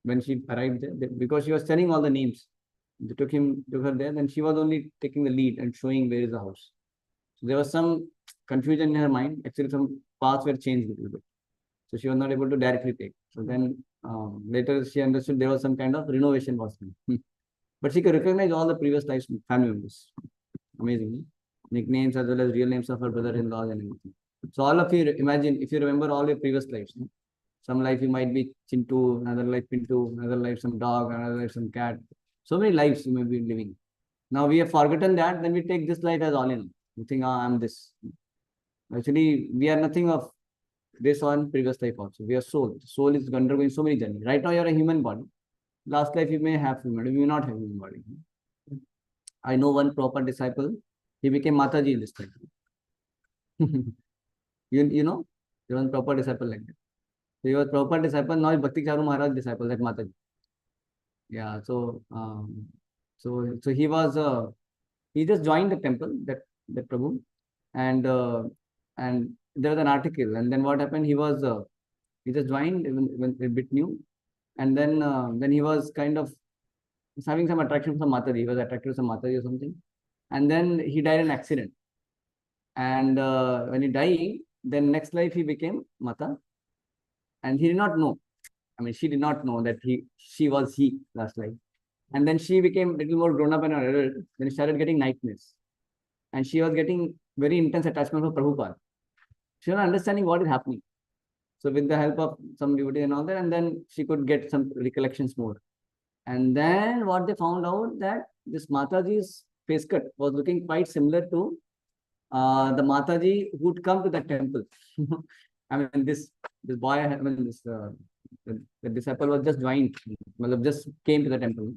when she arrived there, because she was telling all the names. They took her there, then she was only taking the lead and showing where is the house. So there was some confusion in her mind. Actually, some paths were changed a little bit. So she was not able to directly take. So then later she understood there was some kind of renovation was done. But she could recognize all the previous lives family members. Amazing. Nicknames as well as real names of her brother-in-laws and everything. So all of you imagine if you remember all your previous lives. Some life you might be Chintu, another life Pintu, another life some dog, another life some cat. So many lives you may be living. Now we have forgotten that, then we take this life as all in. We think, I'm this. Actually, we are nothing of this on previous life also. We are soul. The soul is undergoing so many journeys. Right now you are a human body. Last life you may have human body, you may not have human body. I know one proper disciple. He became Mataji in this life. you know, there was proper disciple like that. So he was proper disciple. Now Bhakti Charu Maharaj disciple like Mataji. Yeah. So he was he just joined the temple that Prabhu, and there was an article, and then what happened? He just joined when a bit new, and then he was kind of having some attraction for Mataji. He was attracted to some Mataji or something, and then he died in an accident. And when he died, then next life he became Mata, and he did not know. I mean, she did not know that she was he last life. And then she became a little more grown up and an adult. Then she started getting nightmares. And she was getting very intense attachment for Prabhupada. She was not understanding what is happening. So with the help of some devotee and all that, and then she could get some recollections more. And then what they found out that this Mataji's face cut was looking quite similar to the Mataji who would come to the temple. I mean, this boy, the disciple was just joined, just came to the temple.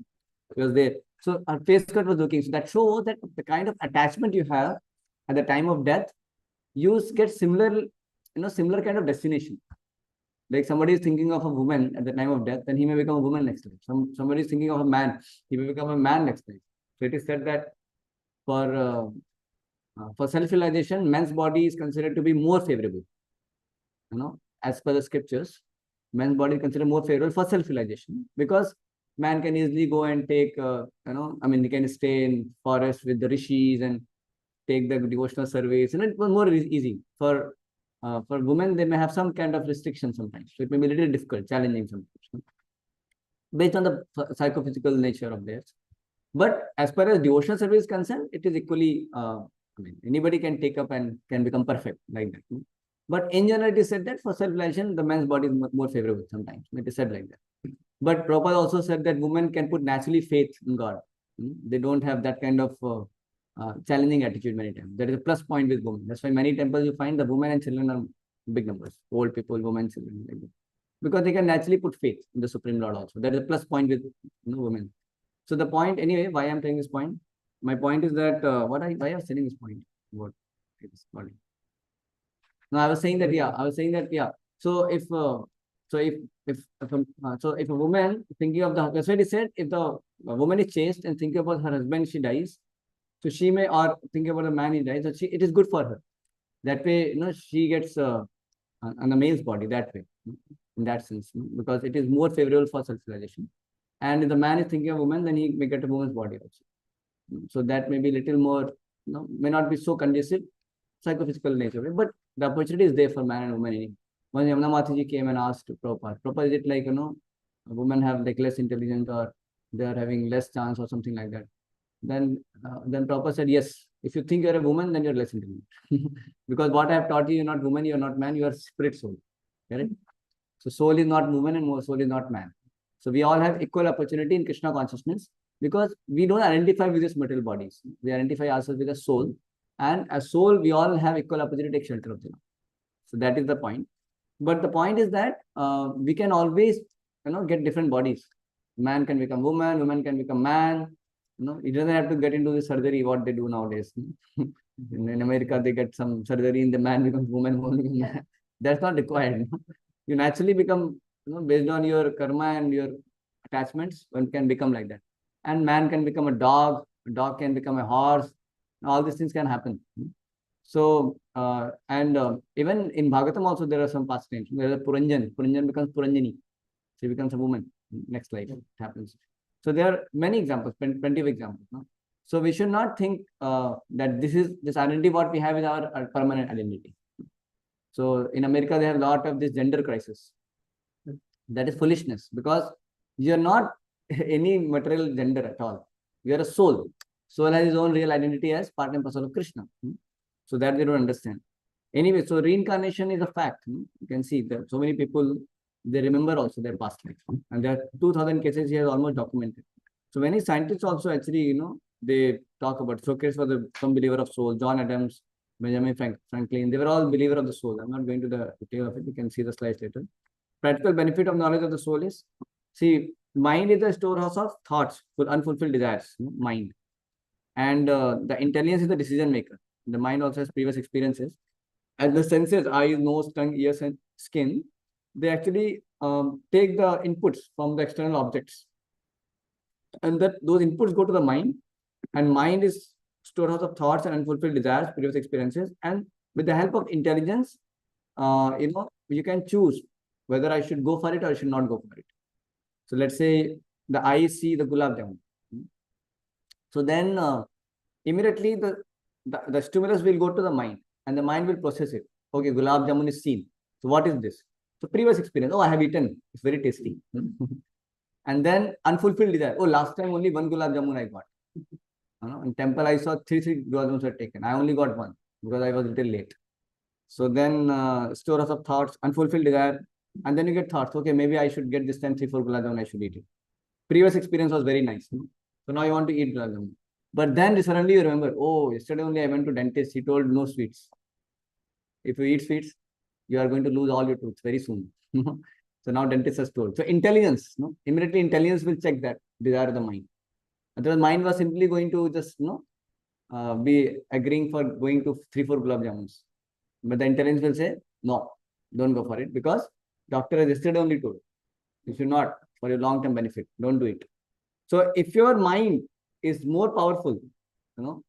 He was there. So her face cut was looking. So that shows that the kind of attachment you have at the time of death, you get similar kind of destination. Like somebody is thinking of a woman at the time of death, then he may become a woman next life. Somebody is thinking of a man, he may become a man next life. So it is said that for self-realization, man's body is considered to be more favorable. As per the scriptures, man's body is considered more favorable for self-realization because man can easily go and take, he can stay in forest with the rishis and take the devotional surveys. It was more easy. For women, they may have some kind of restriction sometimes. So it may be a little difficult, challenging sometimes, based on the psychophysical nature of theirs. But as far as devotional service is concerned, it is equally, anybody can take up and can become perfect like that. But in general, it is said that for self-realization, the man's body is more favorable sometimes. It is said like that. But Prabhupada also said that women can put naturally faith in God. They don't have that kind of challenging attitude many times. That is a plus point with women. That's why many temples you find the women and children are big numbers. Old people, women, children, like that. Because they can naturally put faith in the Supreme Lord also. That is a plus point with women. So the point, anyway, why I'm telling this point, my point is that why I was telling this point? What it is called. No, I was saying that So if a woman thinking of the, that's why it said if the woman is chaste and thinking about her husband, she dies. So she may, or thinking about a man, he dies. So it is good for her. That way, she gets on the male's body that way, in that sense, because it is more favorable for self-realization. And if the man is thinking of a woman, then he may get a woman's body also. So that may be little more, may not be so conducive, psychophysical nature, but the opportunity is there for man and woman. When Yamuna Mataji came and asked Prabhupada, Prabhupada, is it like, women have like less intelligence or they are having less chance or something like that? Then Prabhupada said, yes, if you think you're a woman, then you're less intelligent. Because what I have taught you, you're not woman, you're not man, you are spirit soul. Correct? So soul is not woman and soul is not man. So we all have equal opportunity in Krishna consciousness because we don't identify with these material bodies. We identify ourselves with a soul. And as soul, we all have equal opportunity to take shelter of them. So that is the point. But the point is that we can always, get different bodies. Man can become woman, woman can become man. It doesn't have to get into the surgery, what they do nowadays. In America, they get some surgery and the man becomes woman, woman becomes man. That's not required. You naturally become, based on your karma and your attachments, one can become like that. And man can become a dog can become a horse. All these things can happen. So, even in Bhagavatam also there are some past names. There is a Puranjan. Puranjan becomes Puranjani. She becomes a woman. Next life it happens. So there are many examples, plenty of examples. So we should not think that this identity what we have is our permanent identity. So in America, they have a lot of this gender crisis. That is foolishness because you are not any material gender at all. You are a soul. Soul has its own real identity as part and parcel of Krishna. So that they don't understand. Anyway, so reincarnation is a fact. You can see that so many people, they remember also their past life. And there are 2,000 cases he has almost documented. So many scientists also actually, they talk about, Socrates was some believer of soul, John Adams, Benjamin Franklin, they were all believer of the soul. I'm not going to the detail of it. You can see the slides later. Practical benefit of knowledge of the soul is, see, mind is the storehouse of thoughts for unfulfilled desires, mind. And the intelligence is the decision maker. The mind also has previous experiences. And the senses, eyes, nose, tongue, ears, and skin, they actually take the inputs from the external objects. And those inputs go to the mind. And mind is storehouse of thoughts and unfulfilled desires, previous experiences. And with the help of intelligence, you can choose whether I should go for it or I should not go for it. So let's say the eyes see the gulab jamun. So then immediately the stimulus will go to the mind and the mind will process it. Okay, gulab jamun is seen. So what is this? So previous experience. Oh, I have eaten. It's very tasty. And then unfulfilled desire. Oh, last time only one gulab jamun I got. In temple I saw three gulab jamuns were taken. I only got one because I was a little late. So then storehouse of thoughts, unfulfilled desire. And then you get thoughts. Okay, maybe I should get this time 3-4 gulab jamun. I should eat it. Previous experience was very nice. So now you want to eat gulab jamun. But then suddenly you remember, oh, yesterday only I went to dentist. He told no sweets. If you eat sweets, you are going to lose all your teeth very soon. So now dentist has told. So intelligence, immediately intelligence will check that desire of the mind. Otherwise, mind was simply going to just, be agreeing for going to 3-4 gulab jamuns. But the intelligence will say, no, don't go for it because doctor has yesterday only told. You should not, for your long-term benefit. Don't do it. So if your mind is more powerful,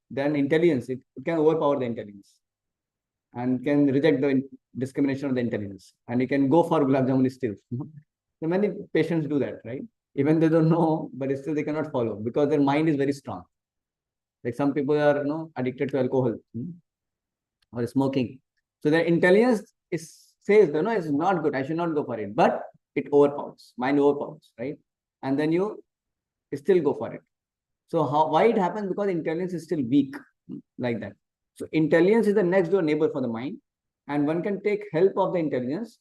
than intelligence, it can overpower the intelligence and can reject the discrimination of the intelligence. And you can go for gulab jamun still. So many patients do that, right? Even they don't know, but still they cannot follow because their mind is very strong. Like some people are, addicted to alcohol or smoking. So their intelligence says, it's not good. I should not go for it. But it overpowers. Mind overpowers, right? And then you still go for it. So why it happens? Because intelligence is still weak, like that. So intelligence is the next door neighbor for the mind, and one can take help of the intelligence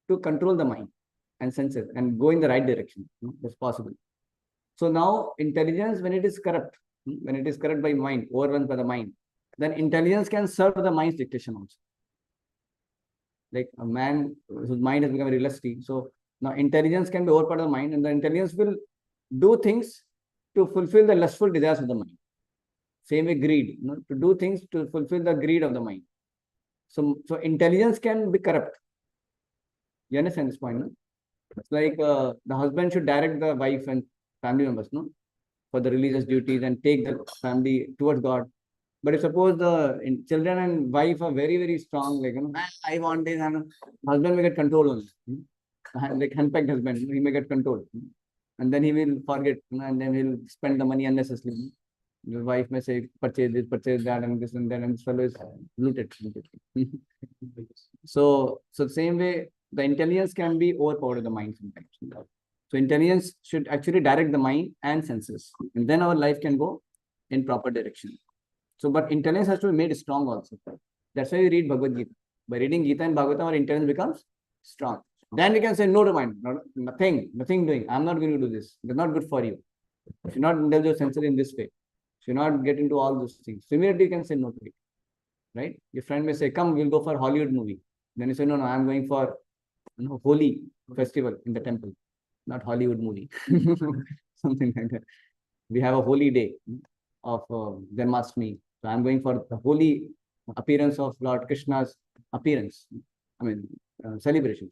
to control the mind and senses and go in the right direction. That's possible. So now intelligence, when it is corrupt, when it is corrupted by mind, overrun by the mind, then intelligence can serve the mind's dictation also. Like a man whose mind has become very lusty. So now intelligence can be overpowered the mind, and the intelligence will do things to fulfill the lustful desires of the mind. Same way greed, to do things to fulfill the greed of the mind. So intelligence can be corrupt. You understand this point, no? It's like the husband should direct the wife and family members, no, for the religious duties and take the family towards God. But if suppose the children and wife are very, very strong, like, I want this, and husband may get control on it. Like handpicked husband, he may get control. And then he will forget, and then he'll spend the money unnecessarily. The wife may say, purchase this, purchase that, and this and that, and this fellow is looted. So same way, the intelligence can be overpowered the mind sometimes. So intelligence should actually direct the mind and senses, and then our life can go in proper direction. So, but intelligence has to be made strong also. That's why we read Bhagavad Gita. By reading Gita and Bhagavatam, our intelligence becomes strong. Then we can say no to mind, nothing doing. I'm not going to do this. It's not good for you. You should not indulge your senses in this way. You should not get into all those things. So immediately you can say no to it. Right? Your friend may say, come, we'll go for Hollywood movie. Then you say, no, I'm going for holy festival in the temple, not Hollywood movie. Something like that. We have a holy day of Janmashtami. So I'm going for the holy appearance of Lord Krishna's appearance. Celebration,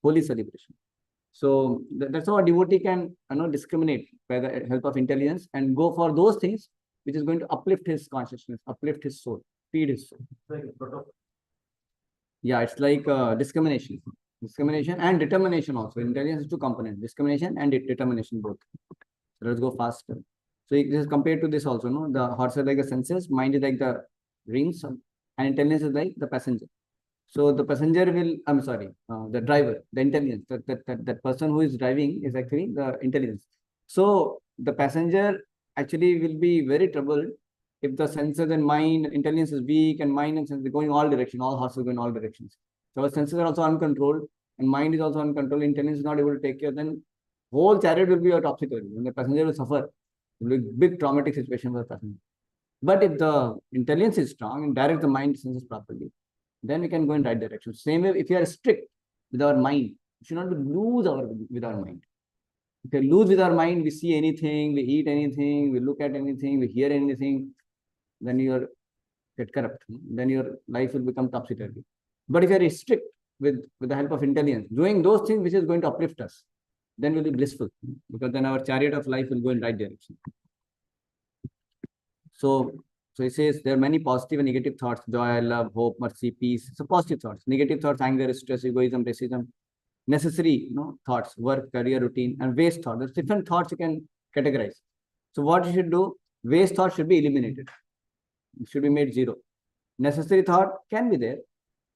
holy celebration. So that's how a devotee can discriminate by the help of intelligence and go for those things which is going to uplift his consciousness, uplift his soul, feed his soul. Yeah, it's like discrimination. Discrimination and determination also. Intelligence has two components, discrimination and determination both. So let's go faster. So this is compared to this also, no? The horse is like the senses, mind is like the rings, and intelligence is like the passenger. So the passenger will, the driver, the intelligence, that person who is driving is actually the intelligence. So the passenger actually will be very troubled if the senses and mind, intelligence is weak, and mind and senses are going all directions, all horses go in all directions. So our senses are also uncontrolled, and mind is also uncontrolled, intelligence is not able to take care, then whole chariot will be a topsy-turvy, and the passenger will suffer. It will be a big traumatic situation for the passenger. But if the intelligence is strong and direct the mind senses properly, then we can go in right direction. Same way, if you are strict with our mind, we should not lose with our mind. If we lose with our mind, we see anything, we eat anything, we look at anything, we hear anything, then you get corrupt. Then your life will become topsy-turvy. But if you are strict with the help of intelligence, doing those things which is going to uplift us, then we'll be blissful, because then our chariot of life will go in right direction. So he says there are many positive and negative thoughts: joy, love, hope, mercy, peace. So positive thoughts. Negative thoughts: anger, stress, egoism, racism. Necessary, thoughts: work, career, routine, and waste thoughts. There's different thoughts you can categorize. So what you should do? Waste thought should be eliminated. It should be made zero. Necessary thought can be there.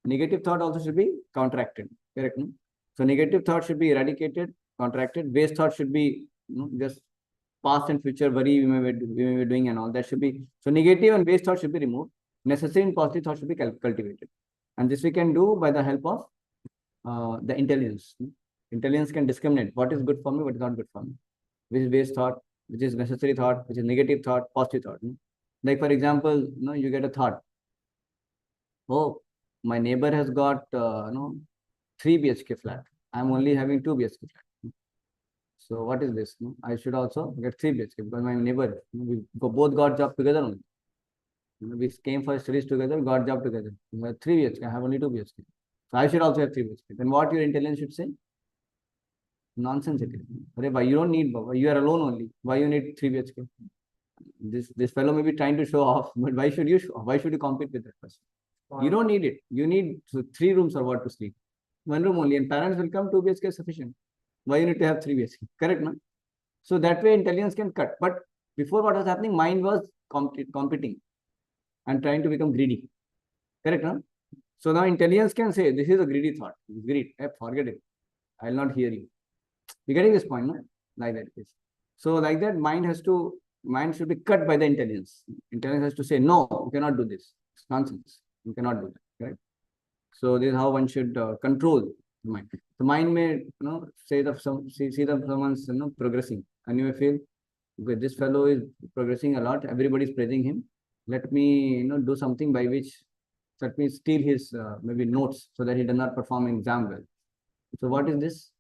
Negative thought also should be counteracted. Correct? No? So negative thought should be eradicated, contracted. Waste thought should be just past and future worry we may be doing and all that should be. So negative and waste thought should be removed. Necessary and positive thought should be cultivated. And this we can do by the help of the intelligence. Intelligence can discriminate what is good for me, what is not good for me. Which is waste thought, which is necessary thought, which is negative thought, positive thought. Like for example, you get a thought. Oh, my neighbor has got 3 BHK flat. I'm only having 2 BHK flat. So what is this? I should also get 3 BHK because my neighbor, we both got job together only. We came for studies together, got job together. You have 3 BHK, I have only 2 BHK. So I should also have 3 BHK. Then what your intelligence should say? Nonsense it is. Why you don't need, you are alone only. Why you need 3 BHK? This fellow may be trying to show off, but why should you show off? Why should you compete with that person? You don't need it. You need 3 rooms or what to sleep. 1 room only, and parents will come, 2 BHK is sufficient. Why you need to have 3 BHK? Correct, no? So that way intelligence can cut. But before what was happening, mind was competing and trying to become greedy. Correct, no? So now intelligence can say, this is a greedy thought. Greed. Forget it. I will not hear you. You're getting this point, no? Like that case. So like that, mind should be cut by the intelligence. Intelligence has to say, no, you cannot do this. It's nonsense. You cannot do that. Correct? So this is how one should control the mind. The mind may, say that see that someone's progressing, and you may feel Okay, this fellow is progressing a lot. Everybody is praising him. Let me, do something by which, let me steal his maybe notes so that he does not perform in exam well. So what is this?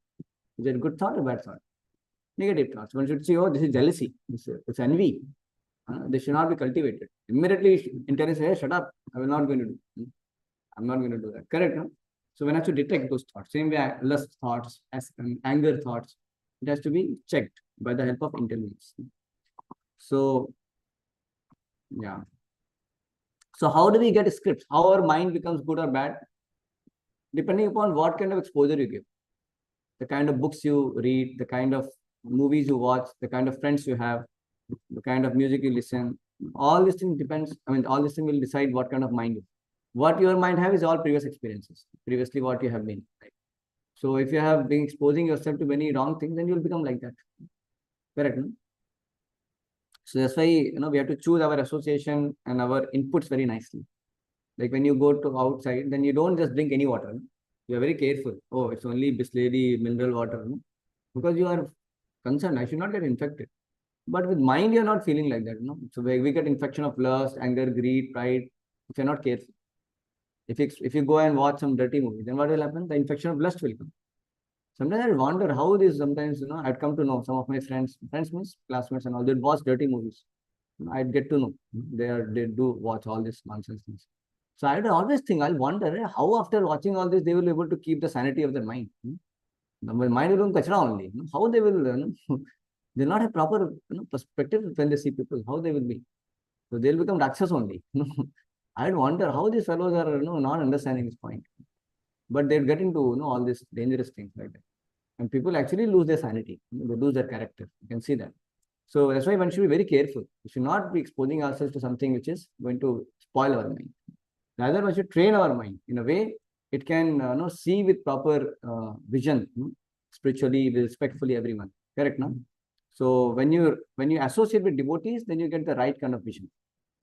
Is it a good thought or bad thought? Negative thoughts. One should say, oh, this is jealousy. It's envy. This should not be cultivated. Immediately, intelligence says, hey, shut up. I will not going to do. I'm not going to do that. Correct, no? So when I have to detect those thoughts, same way lust thoughts, anger thoughts, it has to be checked by the help of intelligence. So, yeah. So how do we get scripts? How our mind becomes good or bad? Depending upon what kind of exposure you give, the kind of books you read, the kind of movies you watch, the kind of friends you have, the kind of music you listen. All these things depends. I mean, all these things will decide what kind of mind you. What your mind have is all previous experiences, previously what you have been. Right? So if you have been exposing yourself to many wrong things, then you will become like that. Correct? No? So that's why we have to choose our association and our inputs very nicely. Like when you go to outside, then you don't just drink any water. No? You are very careful. Oh, it's only Bisleri mineral water. No? Because you are concerned, I should not get infected. But with mind, you're not feeling like that. So we get infection of lust, anger, greed, pride, if you're not careful. If you go and watch some dirty movie, then what will happen? The infection of lust will come. Sometimes I wonder how this sometimes, I'd come to know some of my friends means classmates and all, they'd watch dirty movies. I'd get to know they do watch all this nonsense things. So I'd always think, I'll wonder how after watching all this, they will be able to keep the sanity of their mind. The mind will become kachra only. How they will, they'll not have proper perspective when they see people, how they will be. So they'll become Rakshas only. I'd wonder how these fellows are not understanding this point. But they'll get into all these dangerous things like that. And people actually lose their sanity. They lose their character. You can see that. So that's why one should be very careful. We should not be exposing ourselves to something which is going to spoil our mind. Rather, one should train our mind in a way it can see with proper vision, spiritually, respectfully, everyone. Correct, no? So when you associate with devotees, then you get the right kind of vision,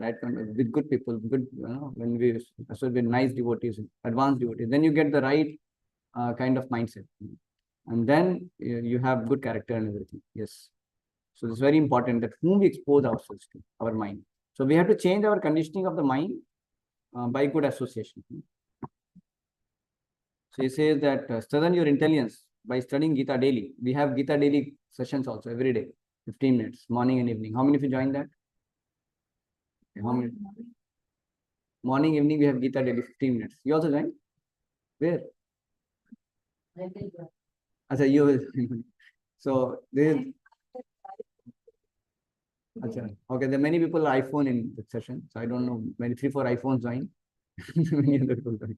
right? With good people, when we associate with nice devotees, advanced devotees, then you get the right kind of mindset, and then you have good character and everything. Yes. So it's very important that whom we expose ourselves to, our mind. So we have to change our conditioning of the mind by good association. So he says that strengthen your intelligence by studying Gita daily. We have Gita daily sessions also every day, 15 minutes, morning and evening. How many of you join that? How many? Morning, evening, we have Gita daily, 15 minutes. You also join? Where? Achha, you will. So this is. Achha. Okay, there are many people are iPhone in the session. So I don't know, maybe 3-4 iPhones join. Many other people join.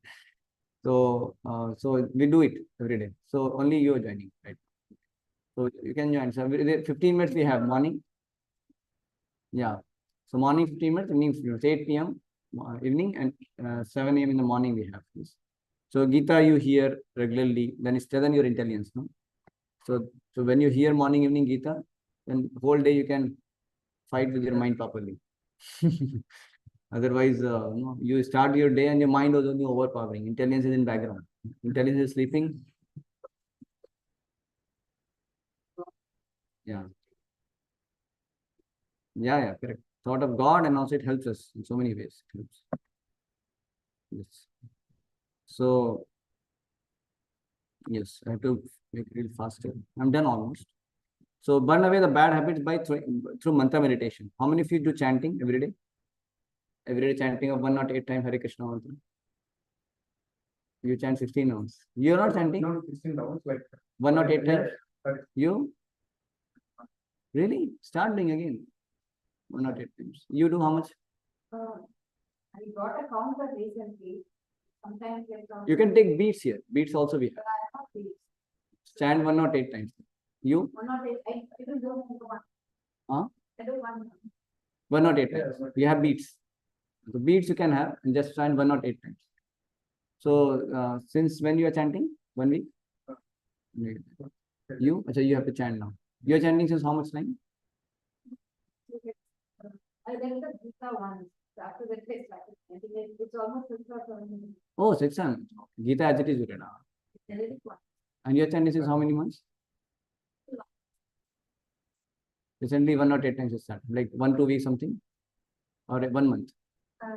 So, so we do it every day. So only you are joining, right? So you can join. So 15 minutes we have morning. Yeah. So morning 15 minutes, evening 15 minutes, 8 p.m. Evening and 7 a.m. in the morning we have this. So Gita you hear regularly, then strengthen your intelligence. No? So when you hear morning, evening Gita, then whole day you can fight with your mind properly. Otherwise, you start your day and your mind was only overpowering. Intelligence is in background. Intelligence is sleeping. Yeah. Yeah, correct. Thought of God, and also it helps us in so many ways. It helps. Yes. So, yes, I have to make it real faster. I'm done almost. So burn away the bad habits by through mantra meditation. How many of you do chanting every day? Every day chanting of 108 times Hare Krishna mantra. You chant 16 rounds. You're not chanting? No, 16 rounds, like 108 times? Yeah. You? Really? Start doing again. 108 times. You do how much? I got a counter recently. Sometimes You can take beats here. Beats also we have. but I have these. Chant 108 times. You? 108. I will do one. Huh? I do one. 108 times. We have beats. The beats you can have and just chant 108 times. So since when you are chanting? 1 week? You? So you have to chant now. You are chanting since how much time? I did the Gita one. So after that, it's almost 6 or 7 minutes. Oh, 6 months. Gita as it is written. And your chanting since how many months? Recently 1 or 8 times you started, like 1-2 weeks something, or 1 month.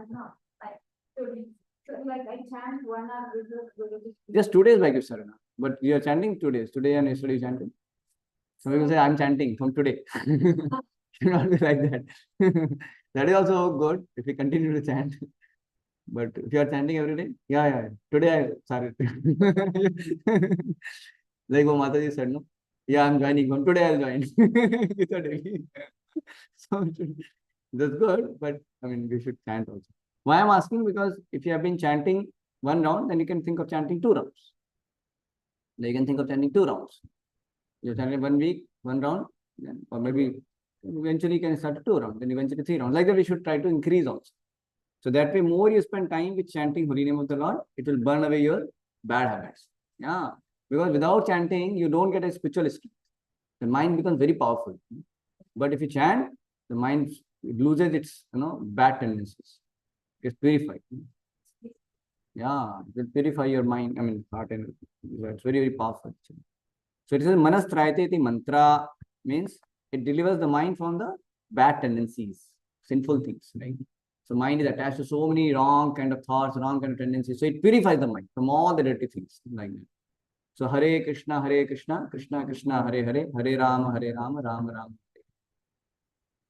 No, like 2 weeks. So like I chant 1 hour religious. Just 2 days like you started now. But you are chanting 2 days. Today and yesterday you chanted. Some people say I'm chanting from today. Should not be like that. That is also good if you continue to chant. But if you are chanting every day, yeah. Today I started. Like what Mataji said, no? Yeah, I'm joining. From today I'll join. It's a daily. So that's good, but I mean we should chant also. Why I'm asking? Because if you have been chanting 1 round, then you can think of chanting 2 rounds. Then you can think of chanting 2 rounds. You're chanting 1 week, 1 round, then, or maybe eventually you can start 2 rounds, then eventually 3 rounds. Like that, we should try to increase also. So that way, more you spend time with chanting Holy Name of the Lord, it will burn away your bad habits. Yeah. Because without chanting, you don't get a spiritual strength. The mind becomes very powerful. But if you chant, the mind loses its bad tendencies. It's purified. Yeah, it will purify your mind, I mean heart, and it's very, very powerful. So it is Manas Trayate iti mantra, means it delivers the mind from the bad tendencies, sinful things, right? So mind is attached to so many wrong kind of thoughts, wrong kind of tendencies. So it purifies the mind from all the dirty things like that. So Hare Krishna, Krishna Krishna, Hare Hare, Hare Rama, Rama Rama.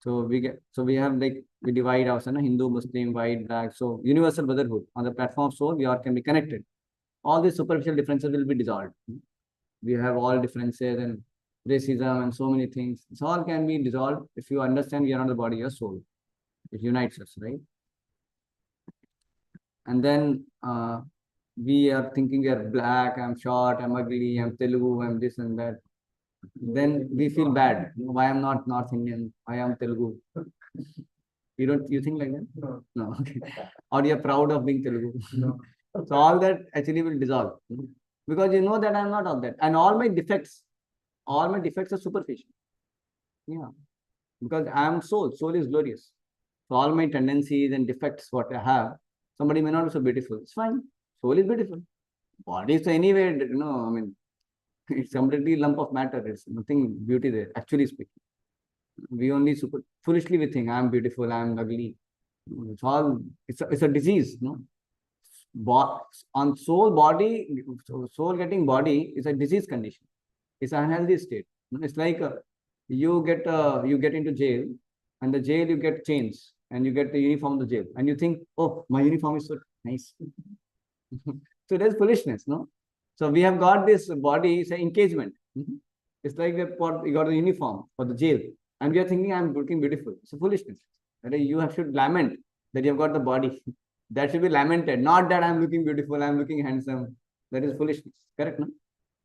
So we have like, we divide ourselves, Hindu, Muslim, white, black. So universal brotherhood on the platform of soul, we all can be connected. All these superficial differences will be dissolved. We have all differences and racism and so many things. It all can be dissolved if you understand you are not the body, your soul. It unites us, right? And then we are thinking we are black, I'm short, I'm ugly, I'm Telugu, I'm this and that. Then we feel bad. Why I'm not North Indian? Why I'm Telugu? You think like that? No. Okay. Or you're proud of being Telugu? No. So all that actually will dissolve. Because you know that I'm not all that. And all my defects are superficial. Yeah. Because I am soul. Soul is glorious. So all my tendencies and defects, what I have, somebody may not be so beautiful. It's fine. Soul is beautiful. Body is anyway, I mean, it's completely lump of matter. There's nothing beauty there, actually speaking. We only foolishly we think I'm beautiful, I'm ugly. It's a disease, no? On soul body, soul getting body is a disease condition. It's an unhealthy state. It's like you get into jail, and the jail you get chains, and you get the uniform of the jail, and you think, oh, my uniform is so nice. So there's foolishness, no? So we have got this body, it's an encagement. It's like you got the uniform for the jail, and we are thinking I'm looking beautiful. It's a foolishness. You should lament that you have got the body. That should be lamented, not that I'm looking beautiful, I'm looking handsome. That is foolishness. Correct, no?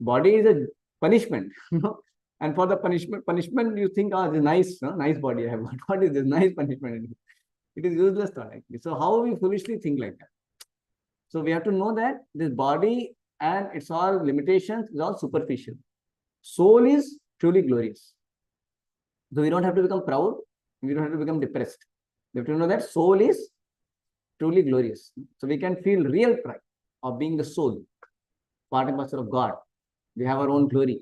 Body is a punishment, and for the punishment you think, oh, this is nice, no? Nice body I have got. What is this nice punishment? It is useless thought. So how we foolishly think like that? So we have to know that this body and its all limitations is all superficial. Soul is truly glorious. So we don't have to become proud. We don't have to become depressed. We have to know that soul is truly glorious. So we can feel real pride of being the soul, part and parcel of God. We have our own glory.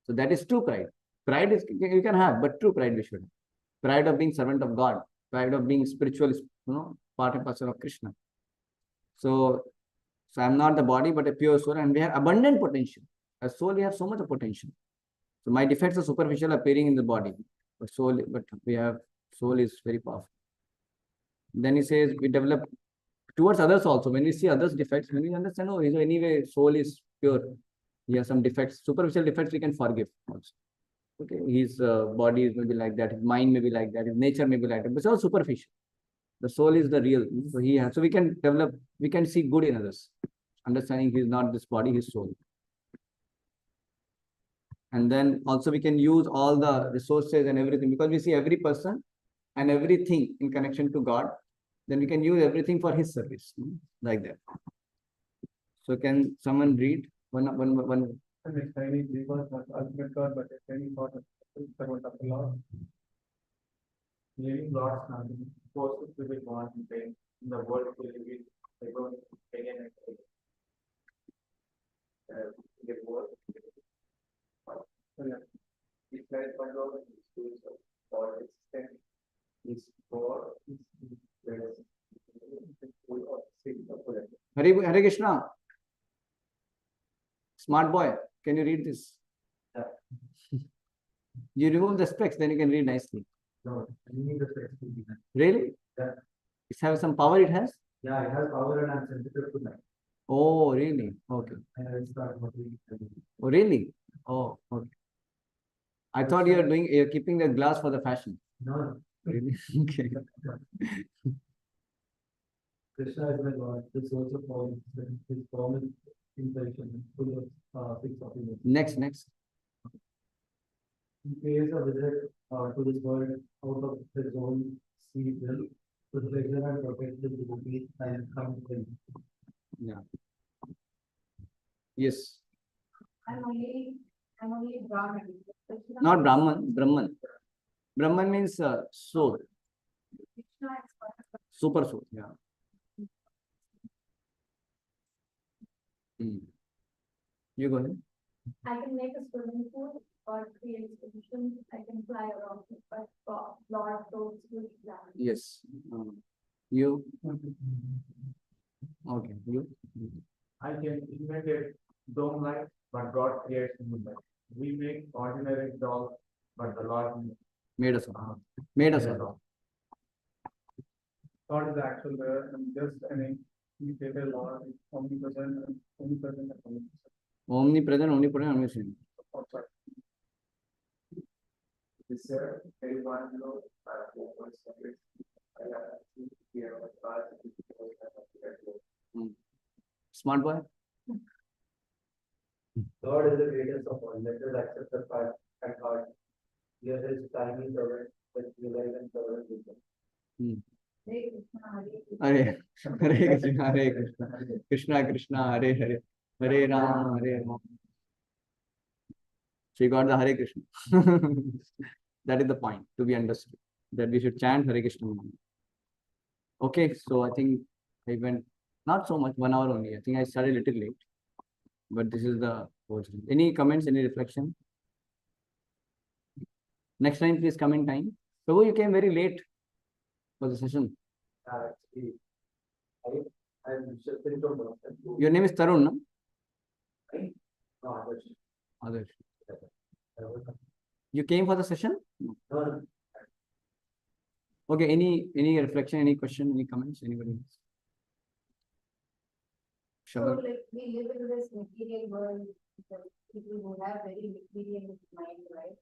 So that is true pride. Pride is you can have, but true pride we should have. Pride of being servant of God. Pride of being spiritual, part and parcel of Krishna. So I'm not the body, but a pure soul, and we have abundant potential. As soul, we have so much of potential. So my defects are superficial appearing in the body, but we have soul is very powerful. Then he says we develop towards others also. When we see others' defects, when we understand, oh, anyway, soul is pure. He has some defects, superficial defects we can forgive also. Okay, his body may be like that, his mind may be like that, his nature may be like that, but it's all superficial. The soul is the real. So we can develop, we can see good in others. Understanding he is not this body, his soul. And then also we can use all the resources and everything, because we see every person and everything in connection to God. Then we can use everything for his service, like that. So can someone read one? Ultimate God, but a training for the servant of the Lord. Living God's nothing, forces to be born in pain, in the world to live it, they go again and again. The world. It's like one of the schools of God existence is God is there. Hare Krishna. Smart boy, can you read this? Yeah. You remove the specs, then you can read nicely. No, I need the specs to be done. Really? Yeah. It has some power, it has? Yeah, it has power and I'm sensitive to that. Oh, really? Okay. And I start working. Oh, really? Oh, okay. I thought you're keeping the glass for the fashion. No. Really? Okay. Krishna is my God, the source of all, his form is imperishable, full of six opinions. Next. He pays a visit to this world out of his own free will to the pleasure and protect the devotees and come to him. Yeah. Yes. I'm only Brahmin. Not Brahman, Brahman. Brahman means soul, Krishna is part of super soul. Yeah. You go ahead. I can make a swimming pool or create solutions. I can fly around, but Lord told you that. Yes. You? Okay. You? I can invent a dome light, but God creates moonlight. We make ordinary dolls, but the Lord Made us all. Made us all. God is the actual there and just we take a Lord is omnipresent and omnipresent. Omnipresent, omniscient. Outside. This year, everyone knows that was Smart boy? God is the greatest of all. Let us accept the fact at heart. Here is tiny servant, but we are even servant with them. Hare Krishna, Hare Krishna, Krishna Krishna, Hare Hare, Hare Rama, Hare Rama. So you got the Hare Krishna. That is the point to be understood. That we should chant Hare Krishna. Okay, so I think I went not so much, 1 hour only. I think I started a little late. But this is the version. Any comments, any reflection? Next time, please come in time. So you came very late for the session. Actually, I'm just thinking about that. Your name is Tarun, no? No, Others. You came for the session? no. Okay, any reflection, any question, any comments, anybody else? So Sure. like we live in this material world, people who have very material mind, right?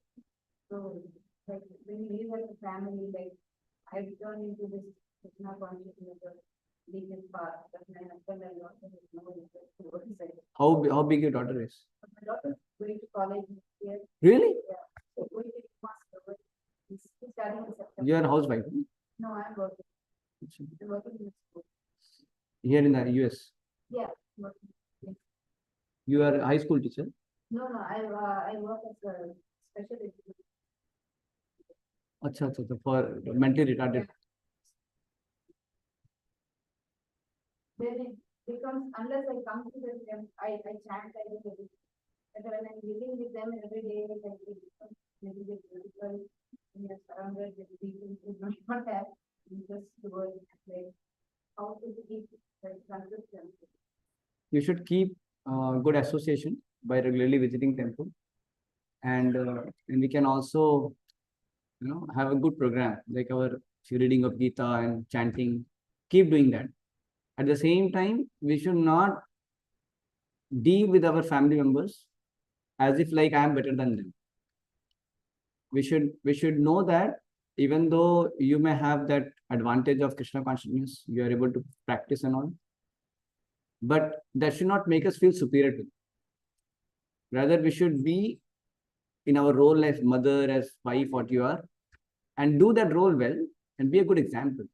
So like when we live as a family, like I return into this Krishna consciousness of deepest path, but my husband and daughter has no interest towards it. How big your daughter is? My daughter is going to college this year. Really? Yeah. So going to master, but he's studying in September. You are a housewife, huh? No, I'm working. I'm working in the school. Here in the US. Yeah, working. You are a high school teacher. No, I work as a special education. Acha, for mentally retarded. Then it becomes, unless I come to them, I chant, I do everything. But when I'm living with them every day, like it becomes maybe difficult. When you're surrounded with people who do not have interest towards like how to keep like consistency. You should keep good association by regularly visiting temple, and we can also, have a good program like our reading of Gita and chanting. Keep doing that. At the same time, we should not deal with our family members as if like I am better than them. We should know that even though you may have that advantage of Krishna consciousness, you are able to practice and all, but that should not make us feel superior to them. Rather, we should be in our role as mother, as wife, what you are, and do that role well and be a good example.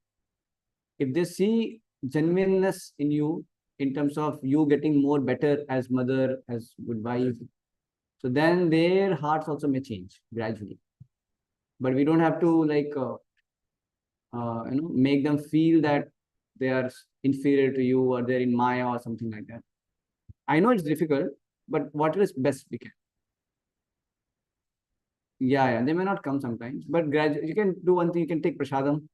If they see genuineness in you in terms of you getting more better as mother, as good wife, so then their hearts also may change gradually. But we don't have to make them feel that they are inferior to you or they're in Maya or something like that. I know it's difficult, but what is best we can. Yeah, they may not come sometimes, but gradually you can do one thing. You can take prasadam.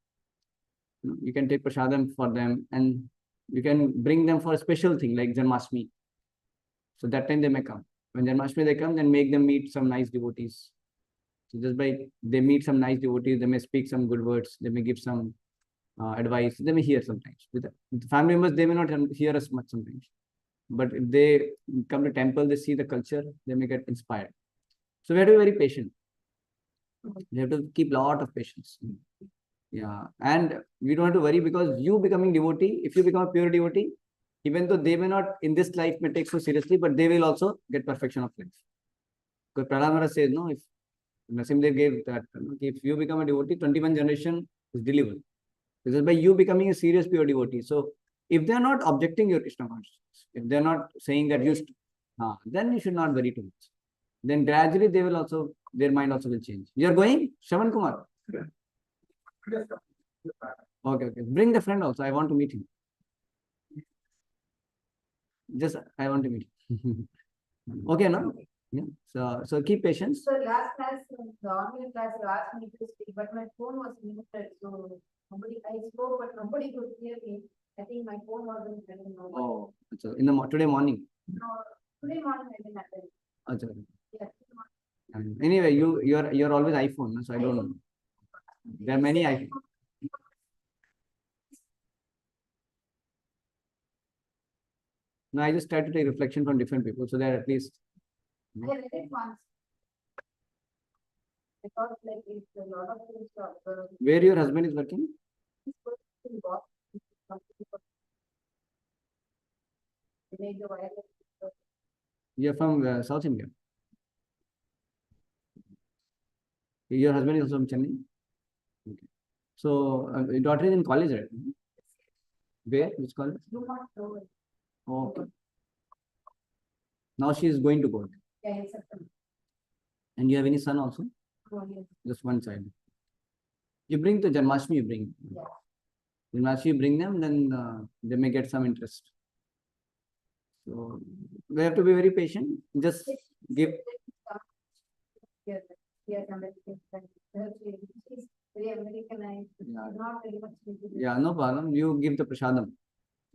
You can take prasadam for them, and you can bring them for a special thing like Janmashtami. So that time they may come. When Janmashtami they come, then make them meet some nice devotees. So just by they meet some nice devotees, they may speak some good words. They may give some advice. They may hear sometimes. With family members, they may not hear us much sometimes. But if they come to temple, they see the culture, they may get inspired. So we have to be very patient. You have to keep lot of patience. Yeah, and we don't have to worry because you becoming devotee, if you become a pure devotee, even though they may not in this life may take so seriously, but they will also get perfection of life. Because Prahlad Maharaj says, no, if Nasimdev gave that, if you become a devotee, 21 generation is delivered. This is by you becoming a serious pure devotee. So if they are not objecting your Krishna consciousness, if they are not saying that you, then you should not worry too much. Then gradually they will also, their mind also will change. You are going, Shravan Kumar? Okay, okay. Bring the friend also. I want to meet him. Just, I want to meet him. Okay, no? Yeah. So keep patience. So last class, the online class, you asked me to speak, but my phone was muted, so I spoke, but nobody could hear me. I think my phone wasn't running over. Oh, so in the today morning. No, today morning I didn't attend. Achha. Yes. Anyway, you're always iPhone, so I don't know. There are many iPhones. No, I just try to take reflection from different people so that at least. I read it once. I thought like it's a lot of things to observe. Where your husband is working? He's working in Boston. They made the wireless. You're from South India. Your husband is also from Chennai. Okay. So your daughter is in college, right? Where? Which college? Okay. Now she is going to go. Yeah, in September. And you have any son also? Oh, yes. Just one child. You bring the Janmashtami, you bring. Yeah. Janmashtami, you bring them, then they may get some interest. So we have to be very patient. Just give. Yes, yes, she's very Americanized. Yeah. Not very much. Yeah, no problem. You give the prasadam.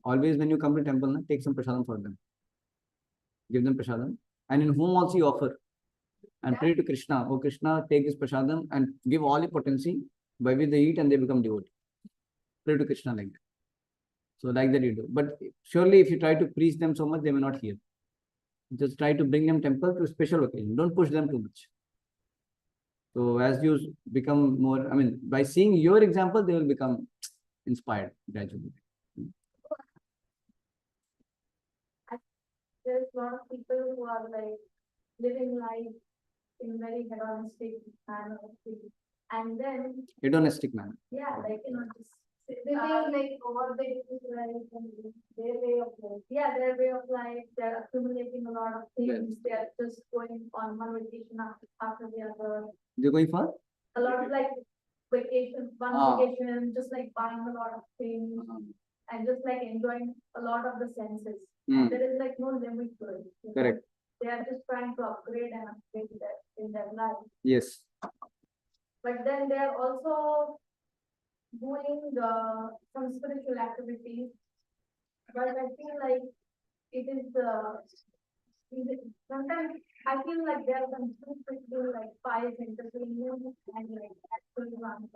Always when you come to temple, take some prasadam for them. Give them prasadam. And in home also you offer. And pray to Krishna. Oh Krishna, take this prasadam and give all your potency. By which they eat and they become devotee. Pray to Krishna like that. So like that you do. But surely if you try to preach them so much, they may not hear. Just try to bring them temple to special occasion. Don't push them too much. So as you become more, I mean, by seeing your example, they will become inspired gradually. There's a lot of people who are like living life in very hedonistic manner. And then Hedonistic manner. yeah, like just they think like what they do is right and their way of life. Yeah, their way of life, they're accumulating a lot of things. They are just going on one vacation after the other. You're going for? A lot of like vacations, vacation, just like buying a lot of things and just like enjoying a lot of the senses. And there is like no limit to it. Correct. They are just trying to upgrade and upgrade in their life. Yes. But then they are also doing some spiritual activities. But I feel like it is sometimes I feel like there are some spiritual like pious entertainment and like actual ones.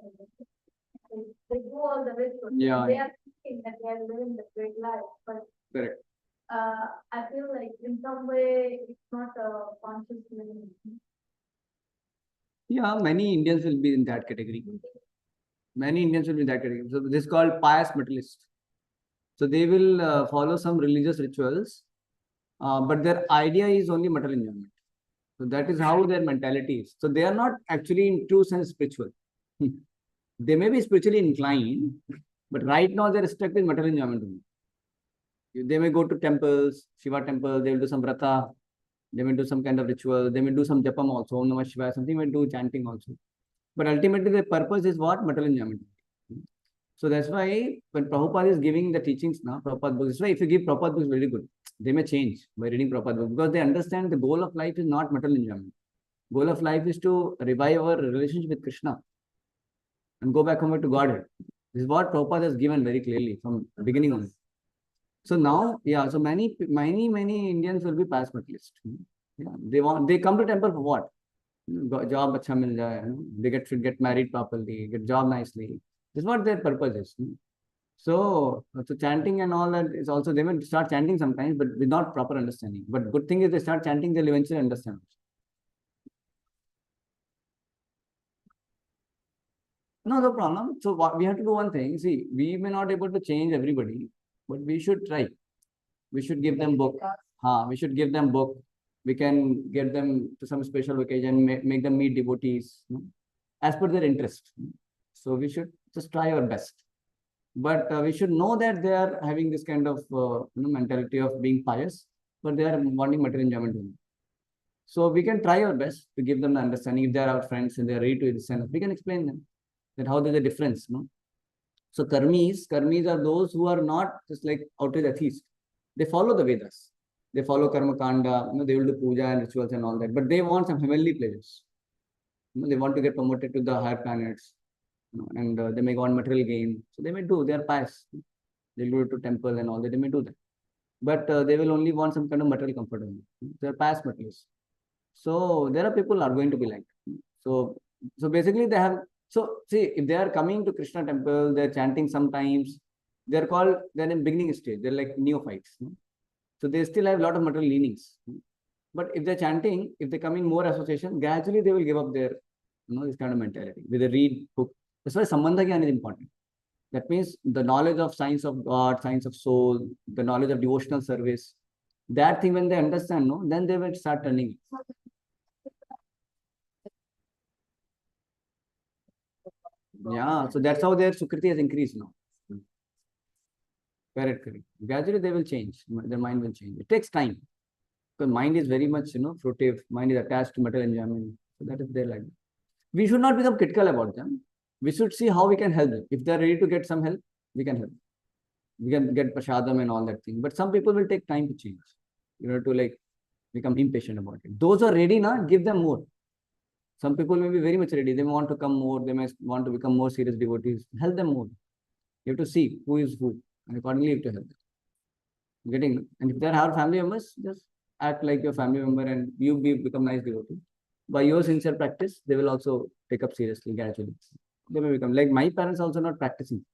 They do all the rituals. Yeah. They are thinking that they are living the great life, but Correct. I feel like in some way it's not a conscious living. Yeah, many Indians will be in that category. Many Indians will be in that category. So this is called pious materialist. So they will follow some religious rituals, but their idea is only material enjoyment. So that is how their mentality is. So they are not actually in true sense spiritual. They may be spiritually inclined, but right now they're stuck with material enjoyment only. They may go to temples, Shiva temple, they will do some vrata, they may do some kind of ritual, they may do some japam also, Om Namah Shivaya, something may do chanting also. But ultimately the purpose is what? Material enjoyment. So that's why when Prabhupada is giving the teachings now, Prabhupada books, that's why if you give Prabhupada books, very good. They may change by reading Prabhupada books because they understand the goal of life is not material enjoyment. Goal of life is to revive our relationship with Krishna and go back home to Godhead. This is what Prabhupada has given very clearly from the beginning on. So now, yeah, so many Indians will be past materialist. Yeah, they come to temple for what? Job acha mil jaye, they should get married properly, get job nicely. This is what their purpose is. So chanting and all that is also, they may start chanting sometimes, but without proper understanding. But good thing is they start chanting, they'll eventually understand. No problem. So we have to do one thing. See, we may not be able to change everybody, but we should try. We should give them book. We should give them book. We can get them to some special occasion, make them meet devotees, as per their interest. So we should just try our best. But we should know that they are having this kind of mentality of being pious, but they are wanting material enjoyment only. So we can try our best to give them the understanding. If they are our friends and they are ready to listen, we can explain them that how there's a difference. So karmis are those who are not just like outright atheists. They follow the Vedas. They follow karma kanda. They will do puja and rituals and all that. But they want some heavenly pleasures. They want to get promoted to the higher planets. And they may want material gain. So they may do. They are pious. They go to temple and all that. They may do that. But they will only want some kind of material comfort only. They are pious materialists. So there are people who are going to be like. So basically they have. So see, if they are coming to Krishna temple, they are chanting sometimes. They're in beginning stage. They're like neophytes. So they still have a lot of material leanings. But if they're chanting, if they're coming more association, gradually they will give up their, this kind of mentality. With a read book. That's why Sambandha Gyan is important. That means the knowledge of science of God, science of soul, the knowledge of devotional service. That thing when they understand, then they will start turning. Yeah, so that's how their Sukriti has increased now. Correct. Gradually they will change. Their mind will change. It takes time. Because mind is very much, fruitive. Mind is attached to material enjoyment. So that is their like. We should not become critical about them. We should see how we can help them. If they are ready to get some help, we can help. We can get prashadam and all that thing. But some people will take time to change. To like become impatient about it. Those who are ready now, give them more. Some people may be very much ready. They may want to come more. They may want to become more serious devotees. Help them more. You have to see who is who. And accordingly, you have to help them. And if they are family members, just act like your family member and you become nice devotee. By your sincere practice, they will also take up seriously gradually. They may become like my parents also not practicing.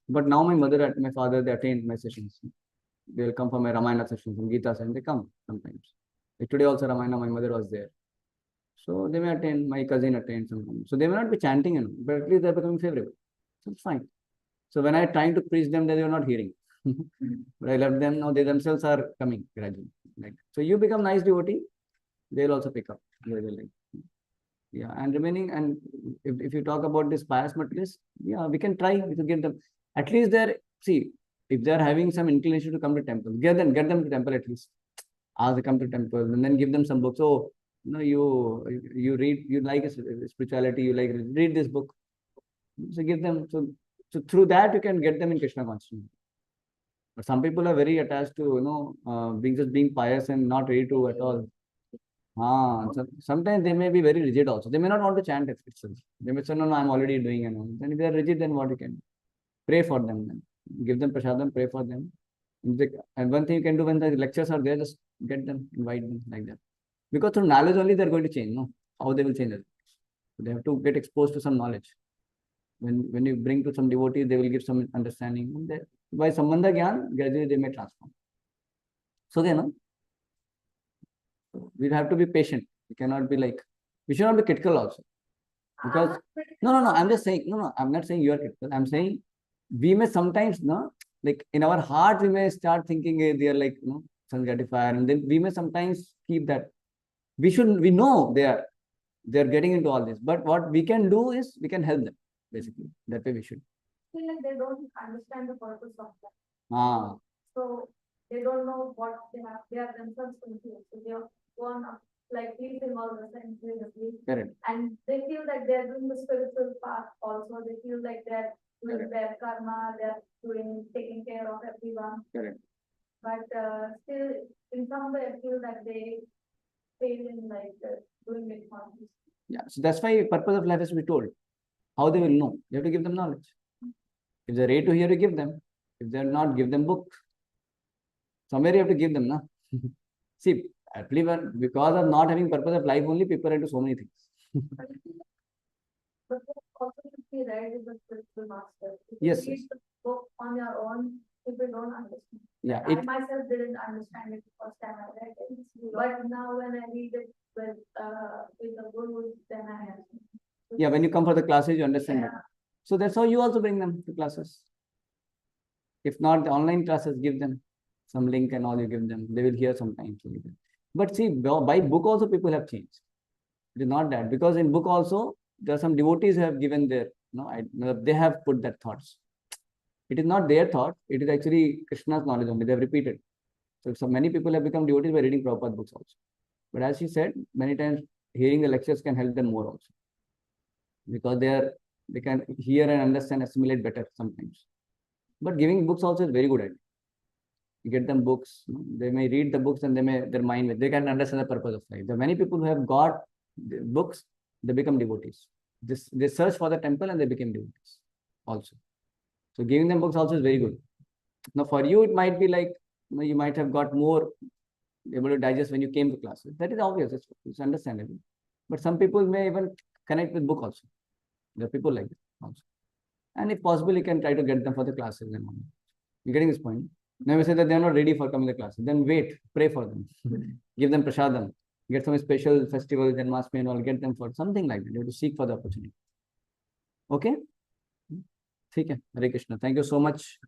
But now my mother and my father, they attend my sessions. They will come for my Ramayana sessions and Gita sessions. They come sometimes. Like today also Ramayana, my mother was there. So they may attend, my cousin attends sometimes. So they may not be chanting, but at least they're becoming favorable. So it's fine. So when I trying to preach them, they are not hearing. But I love them now, they themselves are coming gradually. So you become nice devotee, they will also pick up. Yeah, and remaining, and if you talk about this pious materialists, yeah, we can try to get them. At least if they're having some inclination to come to temple, get them to temple at least. Ask them come to temple and then give them some books. So, you read, you like spirituality, you like read this book. So give them, so through that you can get them in Krishna consciousness. But some people are very attached to, being pious and not ready to at all. So sometimes they may be very rigid also. They may not want to chant itself. They may say, no, I'm already doing and all. Then if they are rigid, then what you can do? Pray for them then. Give them prasadam, pray for them. And one thing you can do when the lectures are there, just get them, invite them like that. Because through knowledge only they're going to change, how they will change it. So they have to get exposed to some knowledge. When you bring to some devotees, they will give some understanding. By Sambandha Gyan, gradually they may transform. So we have to be patient. We cannot be like, we should not be critical also. Because, I'm just saying, I'm not saying you are critical. I'm saying we may sometimes, like in our heart, we may start thinking they are like, some gratifier. And then we may sometimes keep that. We know they are getting into all this. But what we can do is we can help them, basically. That way we should. Feel like they don't understand the purpose of Ah. So they don't know what they have. They are themselves confused. So they go on like pleasing all the senses. Correct. And they feel that they're doing the spiritual path also. They feel like they're doing their karma, they're taking care of everyone. Correct. But still, in some way, I feel that they fail in like doing it for this. Yeah, so that's why purpose of life is to be told. How they will know? You have to give them knowledge. If they're ready to hear, you give them. If they're not, give them book. Somewhere you have to give them, na. See, at least because of not having purpose of life, only people are into so many things. But also should be read with the spiritual master. If Yes, you read the book on your own, people don't understand. Yeah, I it, myself didn't understand it the first time I read it, but now when I read it with the guru, then I understand. yeah, when you come for the classes, you understand Yeah. that. So that's how you also bring them to classes. If not the online classes, give them some link and all you give them. They will hear sometimes. But see, by book also people have changed. It is not that, because in book also there are some devotees who have given their, they have put that thoughts. It is not their thought. It is actually Krishna's knowledge only. They have repeated. So many people have become devotees by reading Prabhupada books also. But as she said, many times hearing the lectures can help them more also, because they can hear and understand, assimilate better sometimes. But giving books also is very good idea. You get them books, they may read the books and their mind, they can understand the purpose of life. There are many people who have got the books, they become devotees. They search for the temple and they became devotees also. So giving them books also is very good. Now for you, it might be like, you might have got more able to digest when you came to classes. That is obvious, it's understandable. But some people may even connect with book also. There are people like that also. And if possible, you can try to get them for the classes and all. You're getting this point? Now we say that they're not ready for coming to classes. Then wait, pray for them. Give them prasadam. Get some special festivals and mass and all, get them for something like that. You have to seek for the opportunity. Okay? ठीक है, Hare Krishna. Thank you so much.